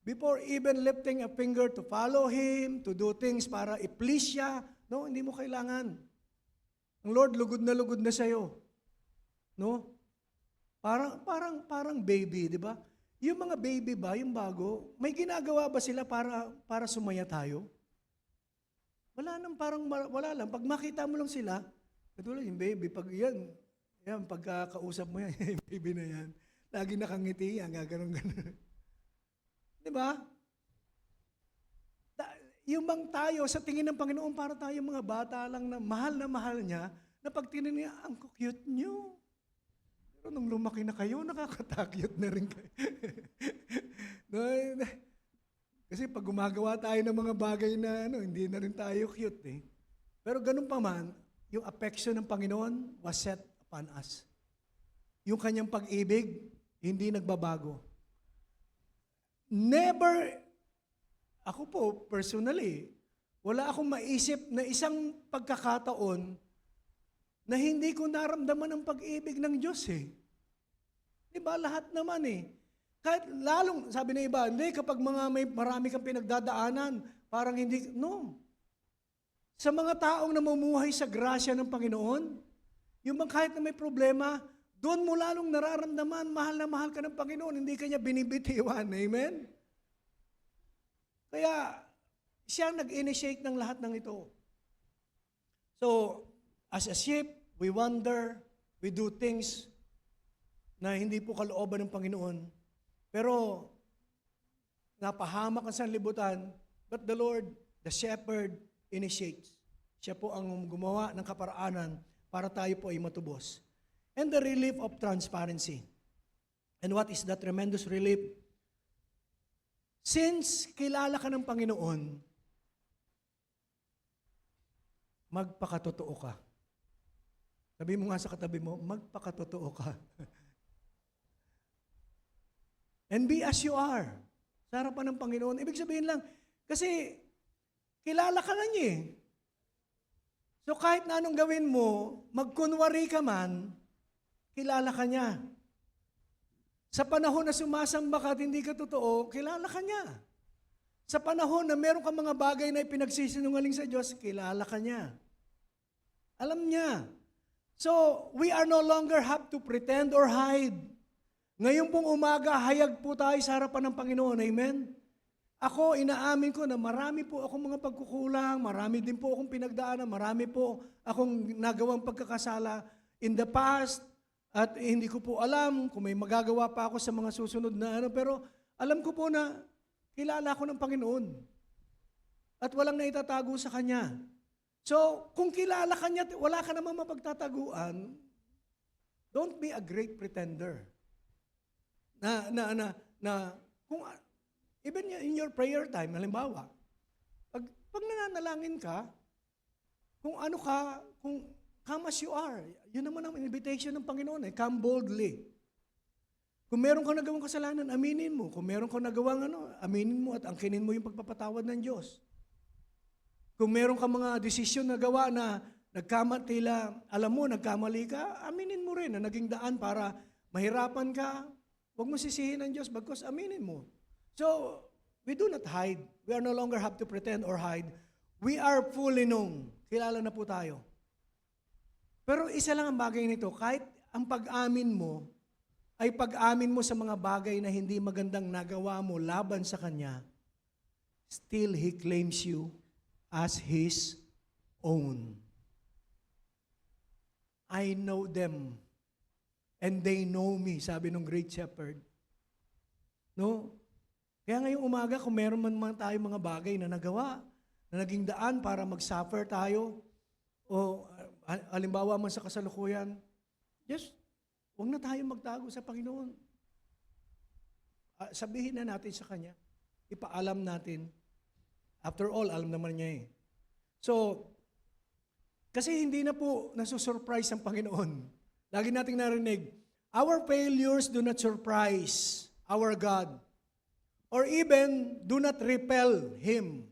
Before even lifting a finger to follow Him, to do things para i-please siya, no, hindi mo kailangan. Ang Lord, lugod na sa'yo. No? Parang baby, di ba? Yung mga baby ba, yung bago, may ginagawa ba sila para sumaya tayo? Wala lang. Pag makita mo lang sila, katulad yung baby, pag yan, pagkakausap mo yan, yung baby na yan, lagi nakangiti yan, gano'n. Di ba? Yung bang tayo, sa tingin ng Panginoon, para tayo mga bata lang na mahal niya, na pag tinignan niya, ang cute niyo. Pero nung lumaki na kayo, nakakatakyot na rin kayo. No, kasi pag gumagawa tayo ng mga bagay na hindi na rin tayo cute eh. Pero ganun pa man, yung affection ng Panginoon was set upon us. Yung kanyang pag-ibig, hindi nagbabago. Never, ako po personally, wala akong maisip na isang pagkakataon na hindi ko naramdaman ang pag-ibig ng Diyos eh. Diba? Lahat naman eh. Kahit lalong, sabi ng iba, hindi, kapag marami kang pinagdadaanan, parang hindi, no. Sa mga taong namumuhay sa grasya ng Panginoon, yung bang kahit na may problema, doon mo lalong nararamdaman, mahal na mahal ka ng Panginoon, hindi ka niya binibitiwan. Amen? Kaya, siya nag-initiate ng lahat ng ito. So, as a sheep, we wander, we do things na hindi po kalooban ng Panginoon. Pero, napahamak ang sanlibutan, but the Lord, the shepherd, initiates. Siya po ang gumawa ng kaparaanan para tayo po ay matubos. And the relief of transparency. And what is that tremendous relief? Since kilala ka ng Panginoon, magpakatotoo ka. Sabi mo nga sa katabi mo, magpakatotoo ka. And be as you are. Sa harapan ng Panginoon. Ibig sabihin lang, kasi kilala ka na niya eh. So kahit na anong gawin mo, magkunwari ka man, kilala ka niya. Sa panahon na sumasamba ka at hindi ka totoo, kilala ka niya. Sa panahon na meron ka mga bagay na ipinagsisinungaling sa Diyos, kilala ka niya. Alam niya. So, we are no longer have to pretend or hide. Ngayon pong umaga, hayag po tayo sa harapan ng Panginoon. Amen? Ako, inaamin ko na marami po akong mga pagkukulang, marami din po akong pinagdaanan, marami po akong nagawang pagkakasala in the past, at hindi ko po alam kung may magagawa pa ako sa mga susunod na pero alam ko po na kilala ko ng Panginoon. At walang naitatago sa Kanya. So, kung kilala ka niya, wala ka namang mapagtataguan, don't be a great pretender. Kung even in your prayer time, halimbawa, pag nananalangin ka, kung ano ka, kung come as you are, yun naman ang invitation ng Panginoon come boldly. Kung meron kang nagawang kasalanan, aminin mo. Kung meron kang nagawang aminin mo at angkinin mo yung pagpapatawad ng Diyos. Kung meron kang mga desisyon na gawa na nagkamali ka, aminin mo rin na naging daan para mahirapan ka. Huwag mo sisihin ang Diyos, bagkus aminin mo. So, we do not hide. We are no longer have to pretend or hide. We are fully known. Kilala na po tayo. Pero isa lang ang bagay nito, kahit ang pag-amin mo ay pag-amin mo sa mga bagay na hindi magandang nagawa mo laban sa Kanya, still He claims you as His own. I know them and they know me, sabi ng great shepherd. No? Kaya ngayong umaga, kung meron man tayong mga bagay na nagawa, na naging daan para mag-suffer tayo, o halimbawa man sa kasalukuyan, just huwag na tayo magtago sa Panginoon. Sabihin na natin sa Kanya. Ipaalam natin. After all, alam naman niya eh. So, kasi hindi na po nasusurprise ang Panginoon. Lagi nating narinig, our failures do not surprise our God. Or even, do not repel Him.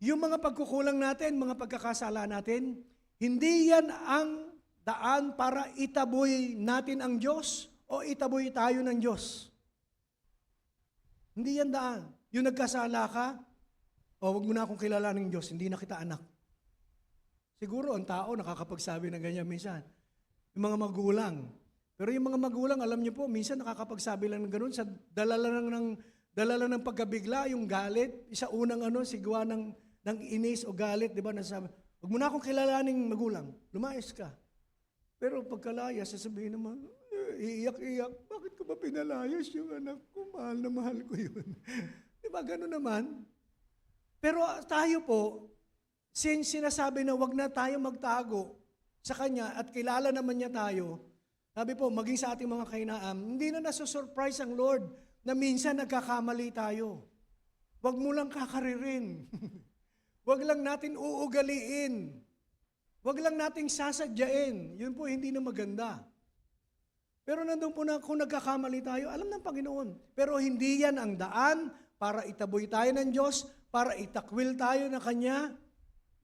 Yung mga pagkukulang natin, mga pagkakasala natin, hindi yan ang daan para itaboy natin ang Diyos o itaboy tayo ng Diyos. Hindi yan daan. Yung nagkasala ka, wag mo na akong kilalanin ng Diyos, hindi na kita anak. Siguro ang tao nakakapagsabi ng ganyan minsan. Yung mga magulang. Pero yung mga magulang, alam niyo po, minsan nakakapagsabi lang ng ganun sa dala lang ng pagkabigla, yung galit, isa unang sigwa ng inis o galit, di ba? Nasabi, wag mo na akong kilalaning magulang, lumayas ka. Pero pagkalaya, sasabihin naman, iiyak-iyak, bakit ko ba pinalayas yung anak ko? Mahal ko yun. Di ba, gano'n naman? Pero tayo po, since sinasabi na wag na tayo magtago sa Kanya at kilala naman niya tayo, sabi po, maging sa ating mga kainaam, hindi na nasusurprise ang Lord na minsan nagkakamali tayo. Wag mo lang kakaririn. Wag lang natin uugaliin. Wag lang nating sasadyain. Yun po hindi na maganda. Pero nandun po na kung nagkakamali tayo, alam ng Panginoon. Pero hindi yan ang daan para itaboy tayo ng Diyos, para itakwil tayo na Kanya,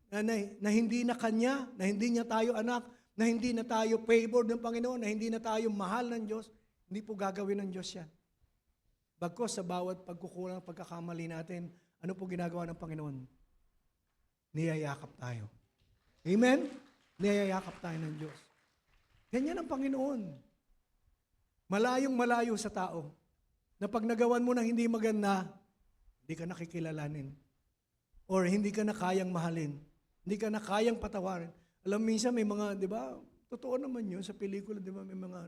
na hindi na Kanya, na hindi niya tayo anak, na hindi na tayo favored ng Panginoon, na hindi na tayo mahal ng Diyos. Hindi po gagawin ng Diyos yan. Bagkos sa bawat pagkukulang, pagkakamali natin, ano po ginagawa ng Panginoon? Niyayakap tayo. Amen? Niyayakap tayo ng Diyos. Ganyan ang Panginoon. Malayong malayo sa tao. Na pag nagawan mo ng hindi maganda, hindi ka nakikilalanin. Or hindi ka na kayang mahalin. Hindi ka na kayang patawarin. Alam, minsan may mga, di ba, totoo naman yun sa pelikula, di ba, may mga,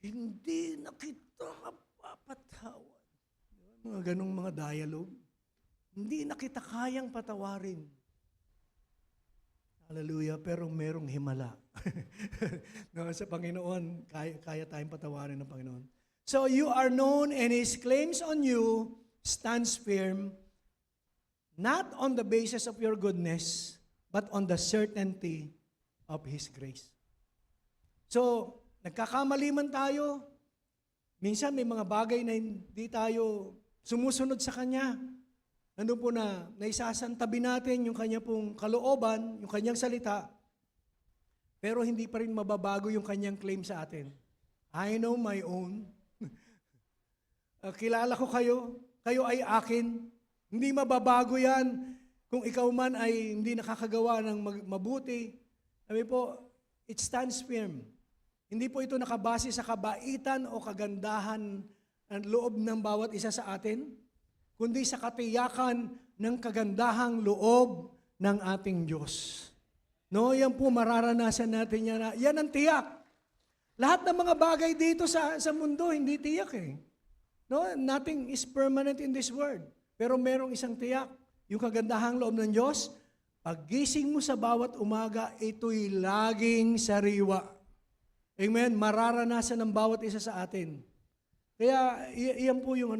hindi na kita mapapatawad. Mga ganong mga dialogue. Hindi na kita kayang patawarin. Hallelujah, pero merong himala. No, sa Panginoon, kaya tayong patawarin ng Panginoon. So you are known and His claims on you stands firm, not on the basis of your goodness, but on the certainty of His grace. So, nagkakamali man tayo, minsan may mga bagay na hindi tayo sumusunod sa Kanya. Nandun po na naisasantabi natin yung Kanya pong kalooban, yung Kanyang salita, pero hindi pa rin mababago yung Kanyang claim sa atin. I know my own. Kilala ko kayo, kayo ay akin. Hindi mababago yan kung ikaw man ay hindi nakakagawa ng mabuti. Sabi po, it stands firm. Hindi po ito nakabase sa kabaitan o kagandahan ang loob ng bawat isa sa atin, kundi sa katiyakan ng kagandahang loob ng ating Diyos. No, yan po mararanasan natin yan. Yan ang tiyak. Lahat ng mga bagay dito sa mundo, hindi tiyak eh. No, nothing is permanent in this world. Pero merong isang tiyak, yung kagandahang loob ng Diyos, paggising mo sa bawat umaga, ito'y laging sariwa. Amen? Mararanasan ng bawat isa sa atin. Kaya, iyan po yung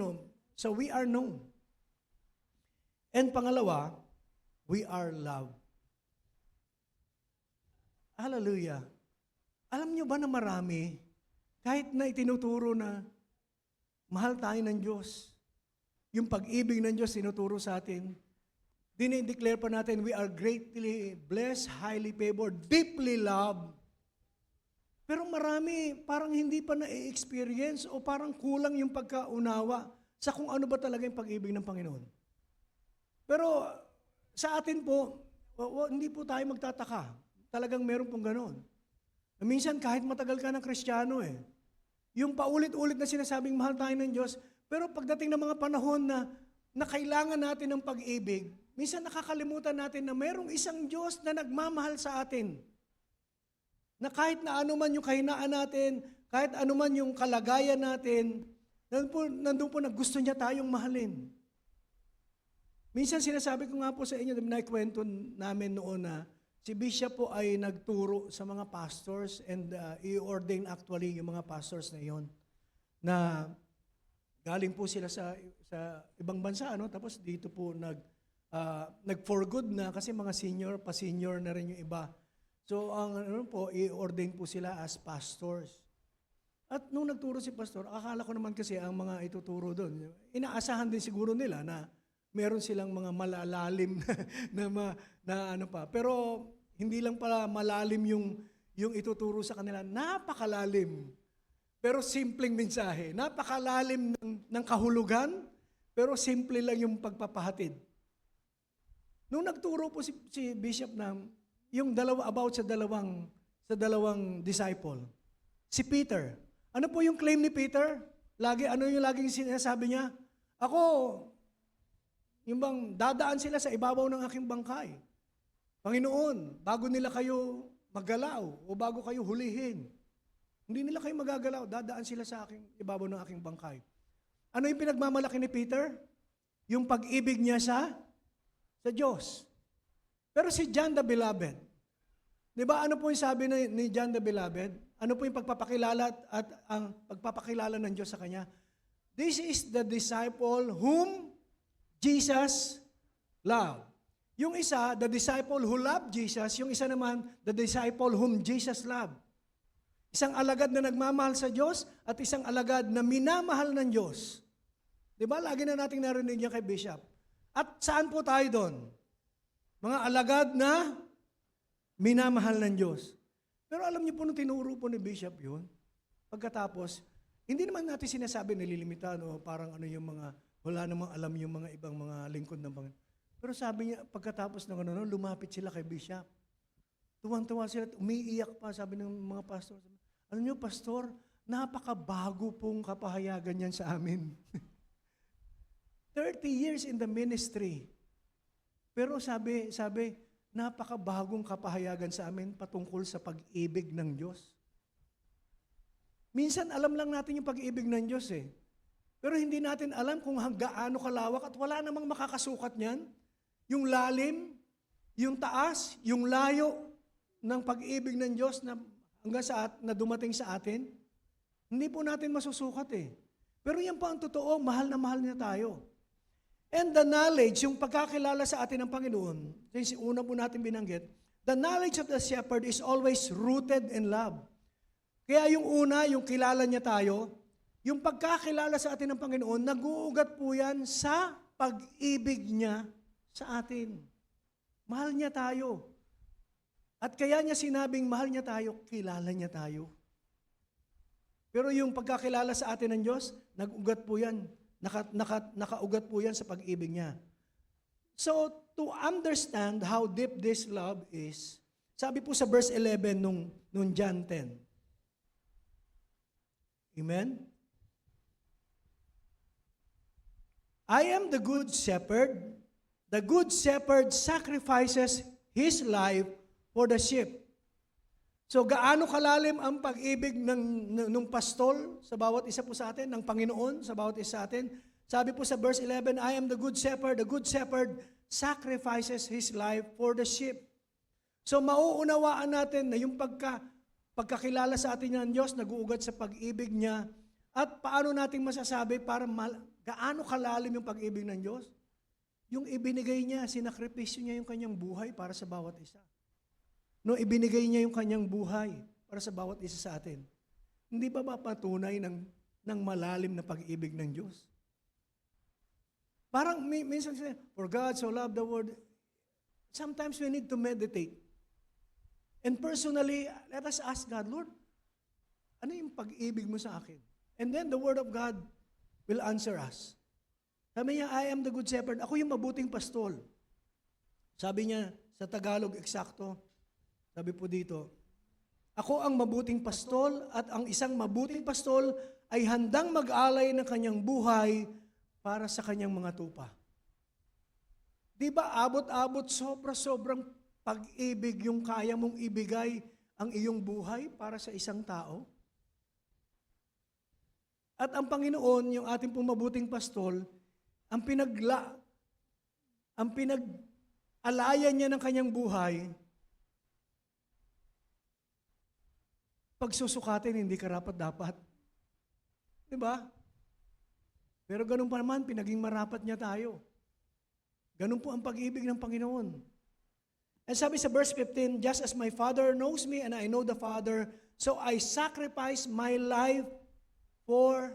So, we are known. And pangalawa, we are loved. Hallelujah. Alam nyo ba na marami, kahit na itinuturo na mahal tayo ng Diyos, yung pag-ibig ng Diyos tinuturo sa atin, dinideclare pa natin, we are greatly blessed, highly favored, deeply loved. Pero marami, parang hindi pa na-experience o parang kulang yung pagkaunawa sa kung ano ba talaga yung pag-ibig ng Panginoon. Pero sa atin po, hindi po tayo magtataka. Talagang meron pong gano'n. Minsan kahit matagal ka ng Kristiyano yung paulit-ulit na sinasabing mahal tayo ng Diyos, pero pagdating ng mga panahon na kailangan natin ng pag-ibig, minsan nakakalimutan natin na mayroong isang Diyos na nagmamahal sa atin. Na kahit na ano man yung kahinaan natin, kahit ano man yung kalagayan natin, nandun po na gusto niya tayong mahalin. Minsan sinasabi ko nga po sa inyo, naikwento namin noon na si Bishop po ay nagturo sa mga pastors and i-ordain actually yung mga pastors na yon na galing po sila sa ibang bansa, ano? Tapos dito po nag for good na kasi mga pa-senior na rin yung iba. So ang ano po, i-ordain po sila as pastors. At nung nagturo si pastor, akala ko naman kasi ang mga ituturo doon, inaasahan din siguro nila na meron silang mga malalalim na ano pa. Pero hindi lang pala malalim yung ituturo sa kanila, napakalalim. Pero simpleng mensahe, napakalalim ng kahulugan, pero simple lang yung pagpapahatid. Nung nagturo po si Bishop na yung about sa dalawang disciple, si Peter. Ano po yung claim ni Peter? Ano yung laging sinasabi niya? Ako, yung bang dadaan sila sa ibabaw ng aking bangkay. Panginoon, bago nila kayo maggalaw o bago kayo hulihin, hindi nila kayo magagalaw, dadaan sila sa ibabaw ng aking bangkay. Ano yung pinagmamalaki ni Peter? Yung pag-ibig niya sa Diyos. Pero si John the Beloved, di ba ano po yung sabi ni John the Beloved? Ano po yung pagpapakilala at ang pagpapakilala ng Diyos sa kanya? This is the disciple whom Jesus loved. Yung isa, the disciple who loved Jesus. Yung isa naman, the disciple whom Jesus loved. Isang alagad na nagmamahal sa Diyos at isang alagad na minamahal ng Diyos. Di ba? Lagi na nating narinig niya kay Bishop. At saan po tayo doon? Mga alagad na minamahal ng Diyos. Pero alam niyo po nung tinuro po ni Bishop yun, pagkatapos, hindi naman natin sinasabi nililimita, no? Parang ano yung mga, wala namang alam yung mga ibang mga lingkod ng Panginoon. Pero sabi niya, pagkatapos ng ano, lumapit sila kay Bishop. Tuwang-tuwa sila, umiiyak pa, sabi ng mga pastor. Alam niyo, pastor, napakabago pong kapahayagan yan sa amin. 30 years in the ministry. Pero sabi, napakabagong kapahayagan sa amin patungkol sa pag-ibig ng Diyos. Minsan alam lang natin yung pag-ibig ng Diyos eh. Pero hindi natin alam kung gaano kalawak at wala namang makakasukat niyan. Yung lalim, yung taas, yung layo ng pag-ibig ng Diyos na hanggang na dumating sa atin, hindi po natin masusukat eh. Pero yan po ang totoo, mahal na mahal niya tayo. And the knowledge, yung pagkakilala sa atin ng Panginoon, since una po natin binanggit, the knowledge of the shepherd is always rooted in love. Kaya yung una, yung kilala niya tayo, yung pagkakilala sa atin ng Panginoon, nag-uugat po yan sa pag-ibig niya sa atin. Mahal niya tayo. At kaya niya sinabing mahal niya tayo, kilala niya tayo. Pero yung pagkakilala sa atin ng Diyos, nag-ugat po yan. Nakaugat po yan sa pag-ibig niya. So, to understand how deep this love is, sabi po sa verse 11 nung John 10. Amen? I am the good shepherd. The good shepherd sacrifices his life for the sheep. So, gaano kalalim ang pag-ibig ng pastol sa bawat isa po sa atin, ng Panginoon sa bawat isa sa atin? Sabi po sa verse 11, I am the good shepherd sacrifices his life for the sheep. So, mauunawaan natin na yung pagkakilala sa atin ng Diyos, nag-uugat sa pag-ibig niya, at paano natin masasabi para gaano kalalim yung pag-ibig ng Diyos? Yung ibinigay niya, sinakripisyo niya yung kanyang buhay para sa bawat isa. No, ibinigay niya yung kanyang buhay para sa bawat isa sa atin. Hindi ba patunay ng malalim na pag-ibig ng Diyos? Parang minsan sila, for God so loved the world. Sometimes we need to meditate. And personally, let us ask God, Lord, ano yung pag-ibig mo sa akin? And then the Word of God will answer us. Sabi niya, I am the good shepherd. Ako yung mabuting pastol. Sabi niya sa Tagalog, eksakto, sabi po dito, ako ang mabuting pastol at ang isang mabuting pastol ay handang mag-alay ng kanyang buhay para sa kanyang mga tupa. Di ba abot-abot, sobrang pag-ibig yung kaya mong ibigay ang iyong buhay para sa isang tao? At ang Panginoon, yung ating pong mabuting pastol, ang ang pinag-alayan niya ng kanyang buhay, pagsusukatin, hindi karapat-dapat. Di ba? Pero ganun pa naman, pinaging marapat niya tayo. Ganun po ang pag-ibig ng Panginoon. And sabi sa verse 15, just as my Father knows me and I know the Father, so I sacrifice my life for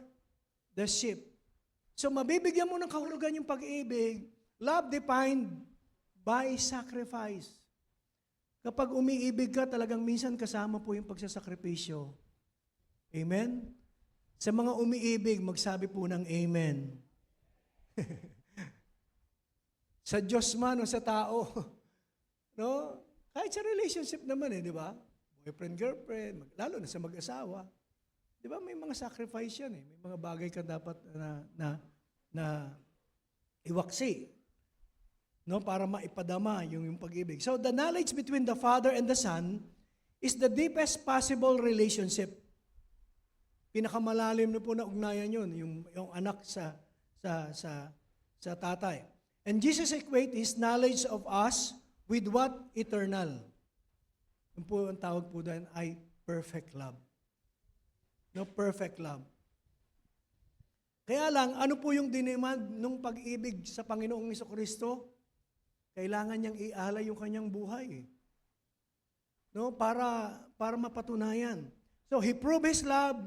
the sheep. So mabibigyan mo ng kahulugan yung pag-ibig, love defined by sacrifice. Kapag umiibig ka, talagang minsan kasama po yung pagsasakripisyo. Amen? Sa mga umiibig, magsabi po ng amen. Sa Diyos man o sa tao. No? Kahit sa relationship naman di ba? Boyfriend, girlfriend, lalo na sa mag-asawa. Di ba may mga sacrifice yan May mga bagay ka dapat na iwaksi. No? Para maipadama yung pag-ibig. So the knowledge between the Father and the Son is the deepest possible relationship. Pinakamalalim na po na ugnayan yun, yung anak sa tatay. And Jesus equate His knowledge of us with what? Eternal. Yung po ang tawag po doon ay perfect love. No, perfect love. Kaya lang, ano po yung dinemand ng pag-ibig sa Panginoong Jesucristo? Kailangan niyang ialay yung kanyang buhay. No, para mapatunayan. So He proved His love,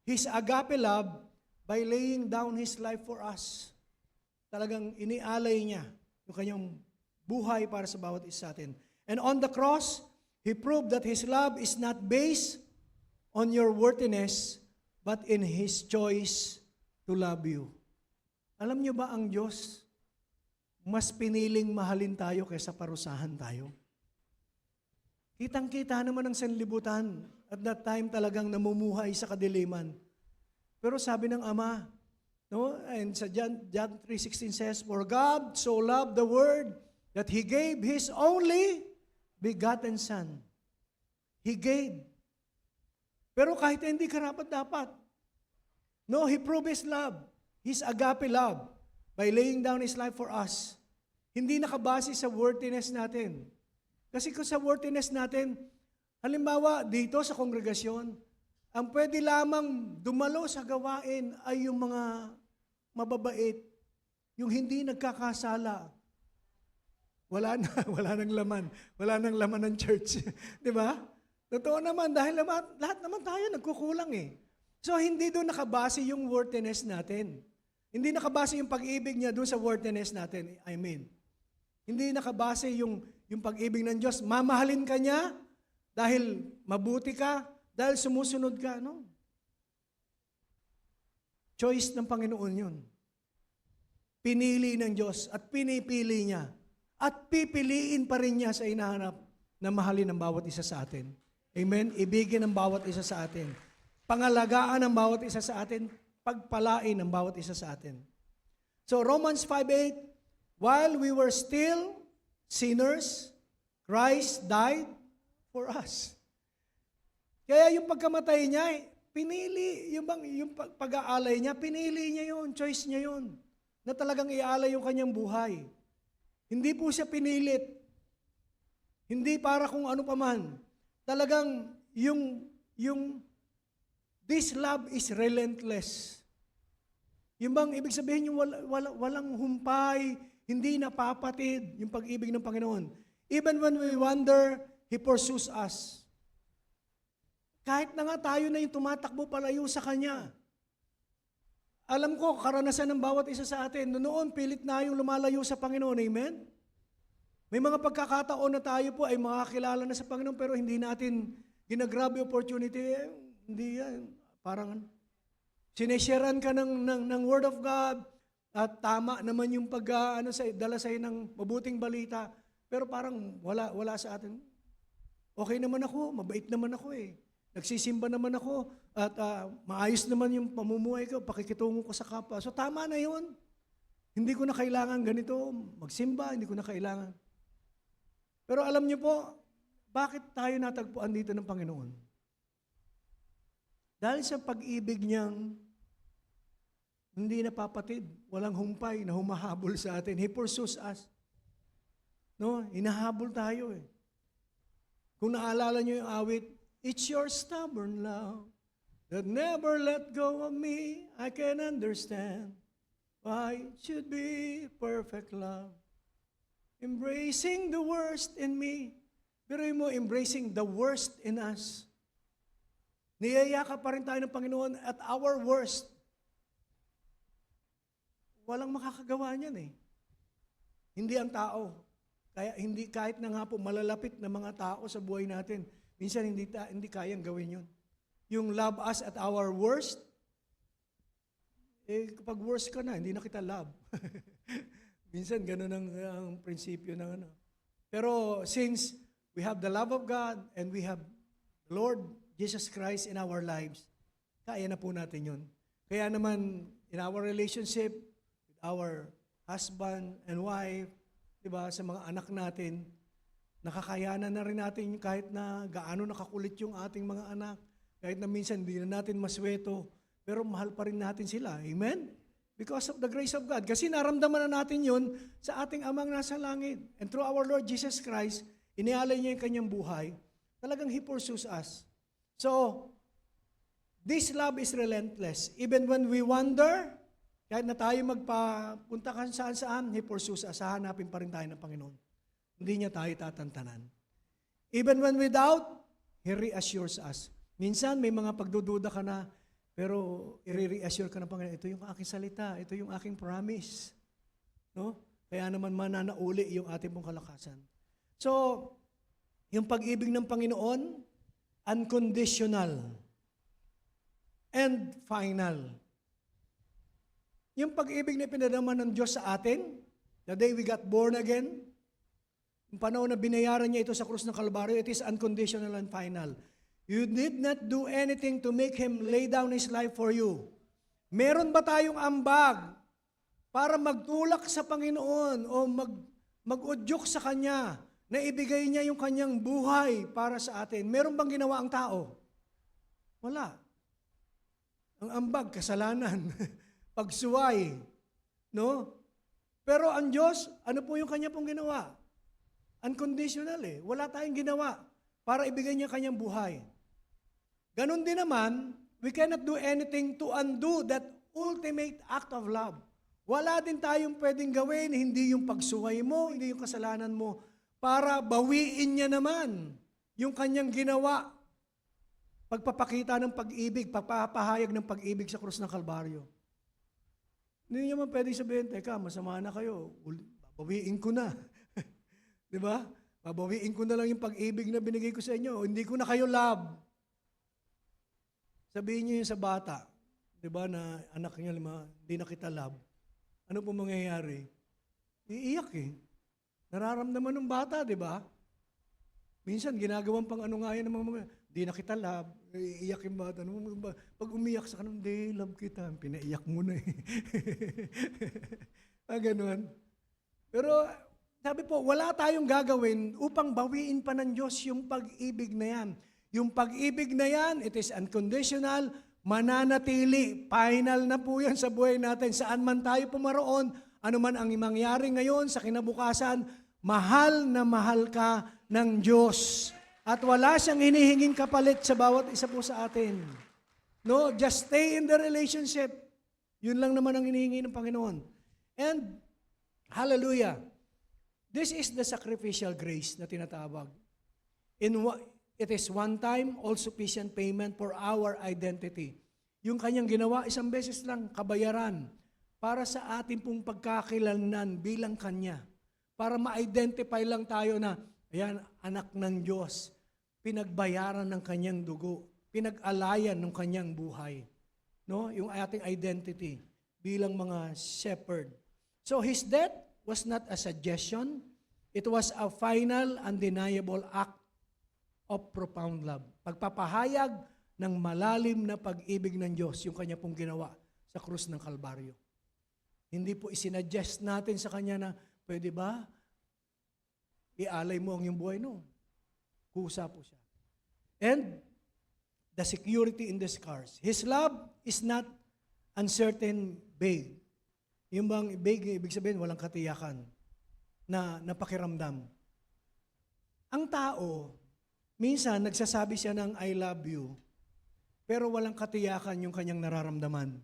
His agape love, by laying down His life for us. Talagang inialay niya yung kanyang buhay para sa bawat isa atin. And on the cross, He proved that His love is not based on your worthiness, but in His choice to love you. Alam niyo ba ang Diyos, mas piniling mahalin tayo kaysa parusahan tayo? Kitang-kita naman ang sanlibutan. At that time talagang namumuhay sa kadiliman. Pero sabi ng Ama, no? And sa John 3:16 says, for God so loved the world that He gave His only begotten Son. He gave. Pero kahit hindi karapat-dapat. No, He proved His love, His agape love, by laying down His life for us. Hindi nakabase sa worthiness natin. Kasi kung sa worthiness natin, halimbawa dito sa kongregasyon, ang pwede lamang dumalo sa gawain ay yung mga mababait, yung hindi nagkakasala. Wala nang laman. Wala nang laman ng church. Di ba? Totoo naman, dahil lahat naman tayo nagkukulang So, hindi doon nakabase yung worthiness natin. Hindi nakabase yung pag-ibig niya doon sa worthiness natin. I mean, hindi nakabase yung pag-ibig ng Diyos. Mamahalin ka niya dahil mabuti ka, dahil sumusunod ka. No? Choice ng Panginoon yun. Pinili ng Diyos at pinipili niya. At pipiliin pa rin niya sa inahanap na mahalin ng bawat isa sa atin. Amen? Ibigin ng bawat isa sa atin. Pangalagaan ng bawat isa sa atin. Pagpalain ng bawat isa sa atin. So Romans 5:8, while we were still sinners, Christ died for us. Kaya yung pagkamatay niya, pinili, yung pag-aalay niya, pinili niya yun, choice niya yun, na talagang iaalay yung kanyang buhay. Hindi po siya pinilit. Hindi para kung ano paman. Talagang this love is relentless. Yung bang ibig sabihin yung walang humpay, hindi napapatid yung pag-ibig ng Panginoon. Even when we wander, He pursues us. Kahit na nga tayo na yung tumatakbo palayo sa Kanya. Alam ko, karanasan ng bawat isa sa atin, noon pilit na yung lumalayo sa Panginoon. Amen? May mga pagkakataon na tayo po ay makakilala na sa Panginoon pero hindi natin ginagrab yung opportunity. Hindi yan. Parang sinesharean ka ng Word of God at tama naman yung dala sa'yo ng mabuting balita pero parang wala sa atin. Okay naman ako, mabait naman ako Nagsisimba naman ako at maayos naman yung pamumuhay ko, pakikitungo ko sa kapwa. So tama na yun. Hindi ko na kailangan ganito, magsimba, hindi ko na kailangan. Pero alam niyo po, bakit tayo natagpuan dito ng Panginoon? Dahil sa pag-ibig niyang hindi napapatid, walang humpay na humahabol sa atin. He pursues us. No? Hinahabol tayo eh. Kung naalala nyo yung awit, it's your stubborn love that never let go of me. I can understand why it should be perfect love. Embracing the worst in me. Pero mo, embracing the worst in us. Niyayakap pa rin tayo ng Panginoon at our worst. Walang makakagawa niyan eh. Hindi ang tao. Kaya hindi kahit na nga po malalapit na mga tao sa buhay natin, minsan hindi kayang gawin yun. Yung love us at our worst, kapag worst ka na, hindi na kita love. Minsan ganun ang prinsipyo ng ano. Pero since we have the love of God and we have Lord Jesus Christ in our lives, kaya na po natin yun. Kaya naman, in our relationship with our husband and wife, diba, sa mga anak natin, nakakayanan na rin natin kahit na gaano nakakulit yung ating mga anak, kahit na minsan hindi na natin masweto, pero mahal pa rin natin sila. Amen? Because of the grace of God. Kasi naramdaman na natin yun sa ating amang nasa langit. And through our Lord Jesus Christ, inialay niya yung kanyang buhay, talagang He pursues us. So, this love is relentless. Even when we wander, kahit na tayo magpapunta saan-saan, He pursues us. Hahanapin pa rin tayo ng Panginoon. Hindi niya tayo tatantanan. Even when we doubt, He reassures us. Minsan may mga pagdududa ka na, pero i-reassure ka ng Panginoon, ito yung aking salita, ito yung aking promise. No? Kaya naman mananauli yung ating pong kalakasan. So, yung pag-ibig ng Panginoon, unconditional and final. Yung pag-ibig na pinadama ng Diyos sa atin, the day we got born again, yung panahon na binayaran niya ito sa krus ng Kalbaryo, it is unconditional and final. You did not do anything to make Him lay down His life for you. Meron ba tayong ambag para magtulak sa Panginoon o mag-udyok sa Kanya na ibigay niya yung Kanyang buhay para sa atin? Meron bang ginawa ang tao? Wala. Ang ambag, kasalanan. Pagsuway, no? Pero ang Diyos, ano po yung Kanya pong ginawa? Unconditional eh. Wala tayong ginawa para ibigay niya Kanyang buhay. Ganon din naman, we cannot do anything to undo that ultimate act of love. Wala din tayong pwedeng gawin, hindi yung pagsuway mo, hindi yung kasalanan mo, para bawiin niya naman yung Kanyang ginawa. Pagpapakita ng pag-ibig, pagpapahayag ng pag-ibig sa krus ng Kalbaryo. Hindi naman pwedeng sabihin, teka, masama na kayo, babawiin ko na. Di ba? Babawiin ko na lang yung pag-ibig na binigay ko sa inyo. Hindi ko na kayo love. Sabihin niyo yun sa bata, di ba, na anak niya, hindi na kita love. Ano po mangyayari? Iiyak eh. Nararamdaman ng bata, di ba? Minsan, ginagawang pang ano nga yan ng mga hindi na kita love. Iiyak yung bata. Pag umiyak sa kanong, hindi, love kita. Pinaiyak mo na eh. Ganon. Pero, sabi po, wala tayong gagawin upang bawiin pa ng Diyos yung pag-ibig na yan. Yung pag-ibig na yan, it is unconditional, mananatili, final na po yan sa buhay natin. Saan man tayo pumaroon, ano man ang mangyari ngayon sa kinabukasan, mahal na mahal ka ng Diyos. At wala siyang hinihinging kapalit sa bawat isa po sa atin. No, just stay in the relationship. Yun lang naman ang hinihingi ng Panginoon. And, hallelujah, this is the sacrificial grace na tinatawag. It is one time, all-sufficient payment for our identity. Yung Kanyang ginawa, isang beses lang, kabayaran, para sa ating pong pagkakilanlan bilang Kanya. Para ma-identify lang tayo na, ayan, anak ng Diyos, pinagbayaran ng Kanyang dugo, pinag-alayan ng Kanyang buhay. No? Yung ating identity bilang mga shepherd. So His death was not a suggestion, it was a final, undeniable act of profound love. Pagpapahayag ng malalim na pag-ibig ng Diyos, yung Kanya pong ginawa sa krus ng Kalbaryo. Hindi po isinuggest natin sa Kanya na, pwede ba? Ialay mo ang iyong buhay, no? Kusa po siya. And the security in the scars. His love is not uncertain, vague. Yung bang vague, ibig sabihin, walang katiyakan. na pakiramdam. Ang tao, minsan nagsasabi siya ng I love you, pero walang katiyakan yung kanyang nararamdaman.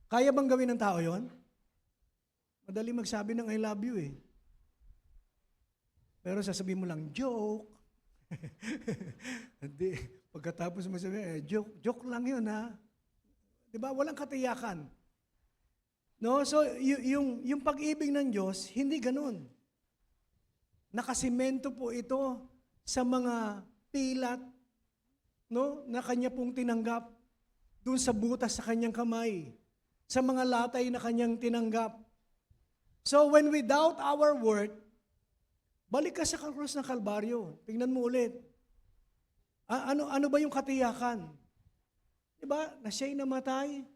Kaya bang gawin ng tao yon? Madali magsabi ng I love you eh. Pero sasabihin mo lang, joke. Hindi. Pagkatapos mo sabihin, joke lang yun ha. Diba? Walang katiyakan. No? So, yung pag-ibig ng Diyos, hindi ganun. Nakasimento po ito sa mga pilat, no? Na kanya pong tinanggap doon sa butas sa kanyang kamay, sa mga latay na kanyang tinanggap. So, when we doubt our worth, balik ka sa krus ng Kalbaryo. Tingnan mo ulit. Ano ba yung katiyakan? Diba? Na siya'y namatay,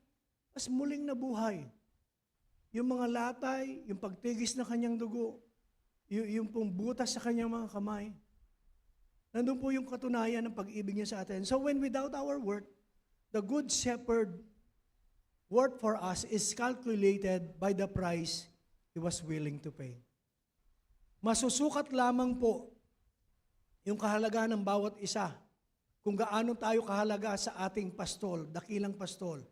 mas muling nabuhay. Yung mga latay, yung pagtigis ng kanyang dugo, yung pong butas sa kanyang mga kamay. Nandun po yung katunayan ng pag-ibig niya sa atin. So when we doubt our worth, the good shepherd worth for us is calculated by the price he was willing to pay. Masusukat lamang po yung kahalagaan ng bawat isa kung gaano tayo kahalaga sa ating pastol, dakilang pastol,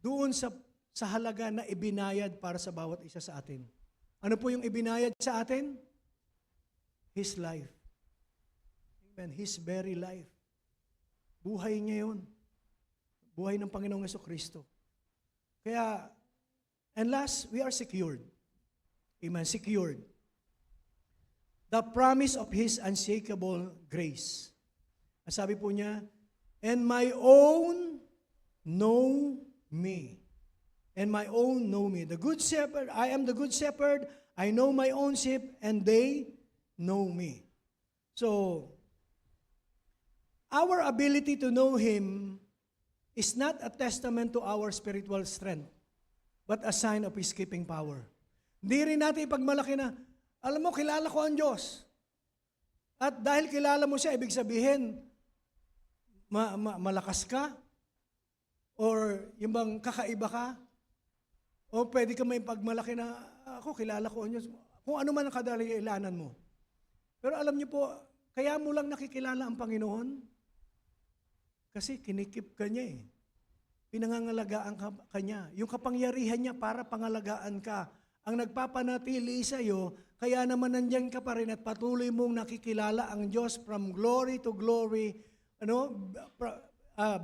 doon sa halaga na ibinayad para sa bawat isa sa atin. Ano po yung ibinayad sa atin? His life. Amen. His very life. Buhay niya yun. Buhay ng Panginoong Jesucristo. Kaya, and last, we are secured. Amen. Secured. The promise of His unshakable grace. Ang sabi po niya, and my own know me. And my own know me. The good shepherd, I am the good shepherd, I know my own sheep, and they know me. So, our ability to know Him is not a testament to our spiritual strength, but a sign of His keeping power. Hindi rin natin ipagmalaki na, alam mo, kilala ko ang Diyos. At dahil kilala mo siya, ibig sabihin, malakas ka? Or yung bang kakaiba ka? O pwede ka may pagmalaki na, ako, kilala ko ang Diyos. Kung ano man ang kadalilanan mo. Pero alam niyo po, kaya mo lang nakikilala ang Panginoon? Kasi kinikip ka niya eh. Pinangangalagaan ka niya. Yung kapangyarihan niya para pangalagaan ka. Ang nagpapanatili sa iyo, kaya naman nandiyan ka pa rin at patuloy mong nakikilala ang Diyos from glory to glory.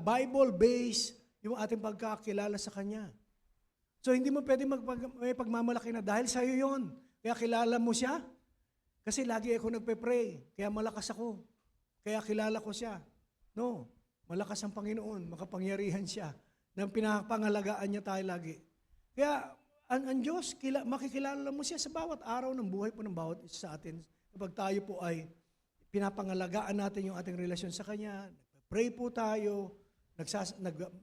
Bible-based yung ating pagkakilala sa Kanya. So hindi mo pwede may pagmamalaki na dahil sa iyo yon. Kaya kilala mo siya. Kasi lagi ako nagpe-pray. Kaya malakas ako. Kaya kilala ko siya. No. Malakas ang Panginoon. Makapangyarihan siya. Nang pinapangalagaan niya tayo lagi. Kaya ang Diyos, makikilala mo siya sa bawat araw ng buhay po ng bawat isa sa atin. Kapag tayo po ay pinapangalagaan natin yung ating relasyon sa Kanya, pray po tayo,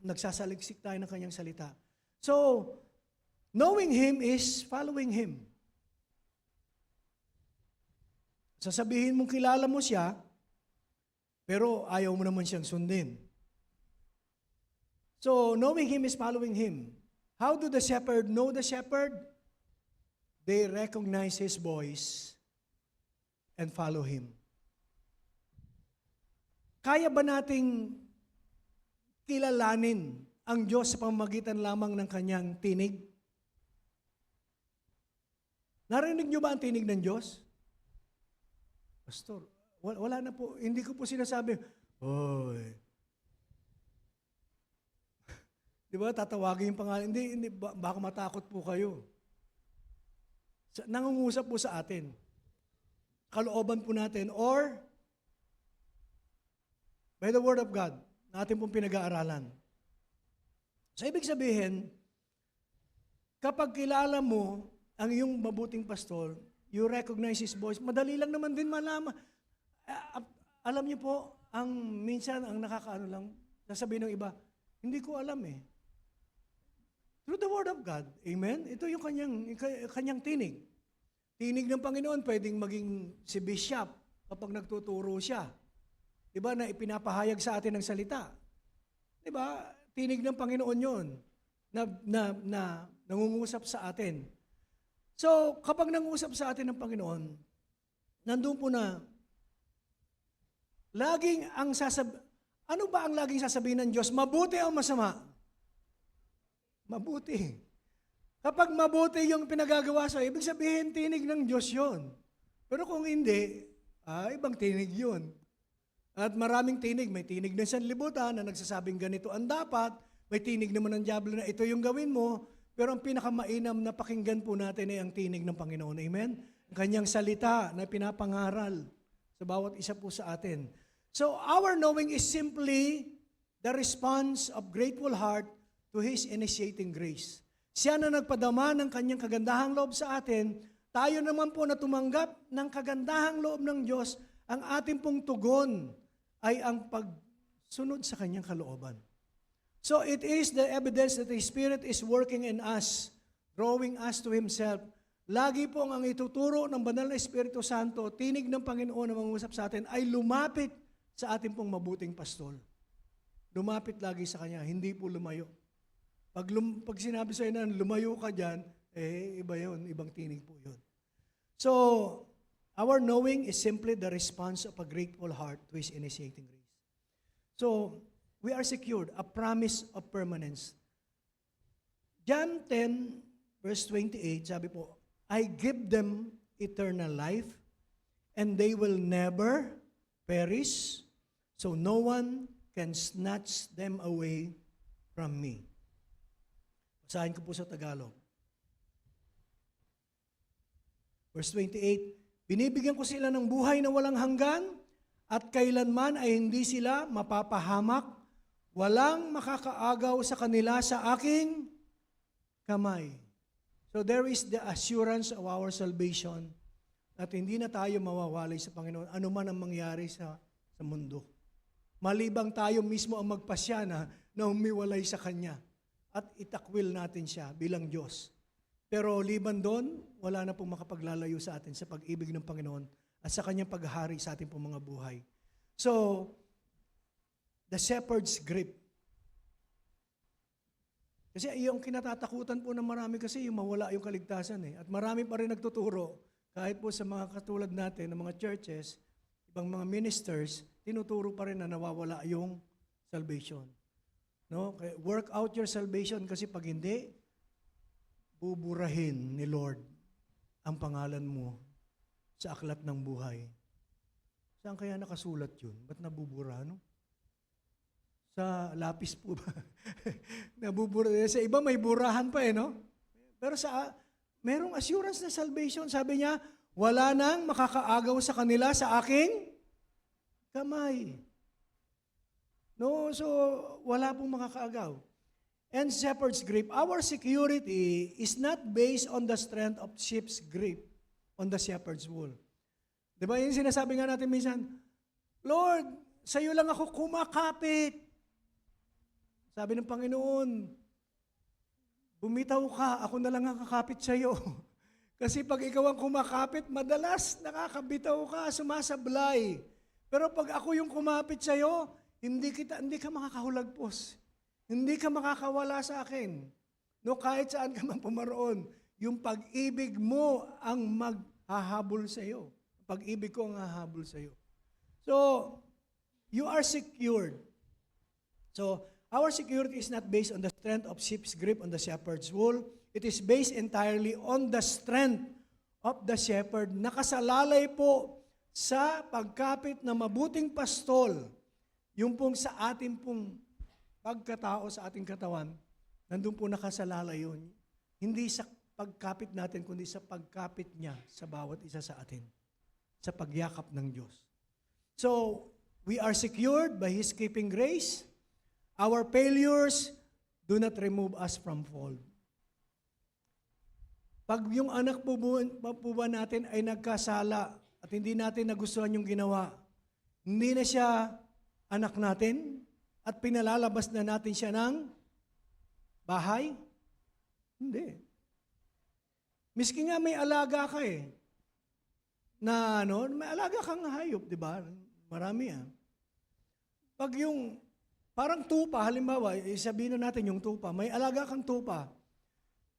nagsasaliksik tayo ng Kanyang salita. So, knowing Him is following Him. Sasabihin mong kilala mo siya, pero ayaw mo naman siyang sundin. So, knowing Him is following Him. How do the shepherd know the shepherd? They recognize His voice and follow Him. Kaya ba nating kilalanin ang Diyos sa pamamagitan lamang ng Kanyang tinig? Narinig niyo ba ang tinig ng Diyos? Pastor, wala na po. Hindi ko po sinasabi, oy. Di ba, tatawagin yung pangalan. Hindi, baka matakot po kayo. Nangungusap po sa atin. Kalooban po natin or by the Word of God na atin pong pinag-aaralan. So, ibig sabihin, kapag kilala mo ang iyong mabuting pastor, you recognize His voice, madali lang naman din malaman. Alam niyo po, minsan ang nakakaano lang, sasabihin ng iba, hindi ko alam eh. Through the Word of God. Amen? Ito yung kanyang tinig. Tinig ng Panginoon, pwedeng maging si Bishop kapag nagtuturo siya. Diba, na ipinapahayag sa atin ng salita. Diba, tinig ng Panginoon yon na nangungusap sa atin. So, kapag nangusap sa atin ng Panginoon, nandun po na, ano ba ang laging sasabihin ng Diyos? Mabuti o masama? Mabuti. Kapag mabuti yung pinagagawa sa'yo, ibig sabihin, tinig ng Diyos yon. Pero kung hindi, ibang tinig yun. At maraming tinig. May tinig ng sanlibutan na nagsasabing ganito ang dapat. May tinig naman ng diablo na ito yung gawin mo. Pero ang pinakamainam na pakinggan po natin ay ang tinig ng Panginoon. Amen? Ang kanyang salita na pinapangaral sa bawat isa po sa atin. So our knowing is simply the response of grateful heart to His initiating grace. Siya na nagpadama ng kanyang kagandahang loob sa atin, tayo naman po na tumanggap ng kagandahang loob ng Diyos, ang ating pong tugon ay ang pagsunod sa kanyang kalooban. So it is the evidence that the Spirit is working in us, drawing us to Himself. Lagi po ang ituturo ng Banal na Espiritu Santo, tinig ng Panginoon na mangusap sa atin, ay lumapit sa ating pong mabuting pastol. Lumapit lagi sa Kanya, hindi po lumayo. Pag sinabi sa'yo na lumayo ka dyan, iba yun, ibang tinig po yun. So, our knowing is simply the response of a grateful heart to His initiating grace. So, we are secured, a promise of permanence. John 10, verse 28, sabi po, I give them eternal life, and they will never perish, so no one can snatch them away from me. Basahin ko po sa Tagalog. Verse 28, binibigyan ko sila ng buhay na walang hanggan, at kailanman ay hindi sila mapapahamak. Walang makakaagaw sa kanila sa aking kamay. So there is the assurance of our salvation at hindi na tayo mawawalay sa Panginoon anuman ang mangyari sa mundo. Malibang tayo mismo ang magpasya na humiwalay sa Kanya at itakwil natin siya bilang Diyos. Pero liban doon, wala na pong makapaglalayo sa atin sa pag-ibig ng Panginoon at sa Kanyang paghahari sa ating pong mga buhay. So, the shepherd's grip. Kasi yung kinatatakutan po ng marami kasi yung mawala yung kaligtasan eh. At marami pa rin nagtuturo, kahit po sa mga katulad natin, ng mga churches, ibang mga ministers, tinuturo pa rin na nawawala yung salvation. No? Work out your salvation kasi pag hindi, buburahin ni Lord ang pangalan mo sa aklat ng buhay. Saan kaya nakasulat yun? Ba't nabubura, no? Sa lapis po ba? Nabubura. Sa iba may burahan pa no? Pero merong assurance na salvation. Sabi niya, wala nang makakaagaw sa kanila sa aking kamay. No, so wala pong makakaagaw. And shepherd's grip, our security is not based on the strength of sheep's grip on the shepherd's wool. Di ba yung sinasabi nga natin minsan, Lord, sa'yo lang ako kumakapit. Sabi ng Panginoon, bumitaw ka, ako na lang ang kakapit sa'yo. Kasi pag ikaw ang kumakapit, madalas nakakabitaw ka, sumasablay. Pero pag ako yung kumapit sa'yo, hindi ka makakahulagpos. Hindi ka makakawala sa akin. No, kahit saan ka man pumaroon, yung pag-ibig mo ang maghahabol sa'yo. Pag-ibig ko ang hahabol sa'yo. So, you are secured. So, our security is not based on the strength of sheep's grip on the shepherd's wool. It is based entirely on the strength of the shepherd. Nakasalalay po sa pagkapit na mabuting pastol, yung pong sa ating pong pagkatao sa ating katawan, nandun po nakasalalay yun. Hindi sa pagkapit natin, kundi sa pagkapit niya sa bawat isa sa atin, sa pagyakap ng Diyos. So, we are secured by His keeping grace. Our failures do not remove us from fall. Pag yung anak po ba natin ay nagkasala at hindi natin nagustuhan yung ginawa, hindi na siya anak natin at pinalalabas na natin siya ng bahay? Hindi. Miski nga may alaga ka may alaga kang hayop, di ba? Marami Pag yung parang tupa, halimbawa, sabihin na natin yung tupa, may alaga kang tupa.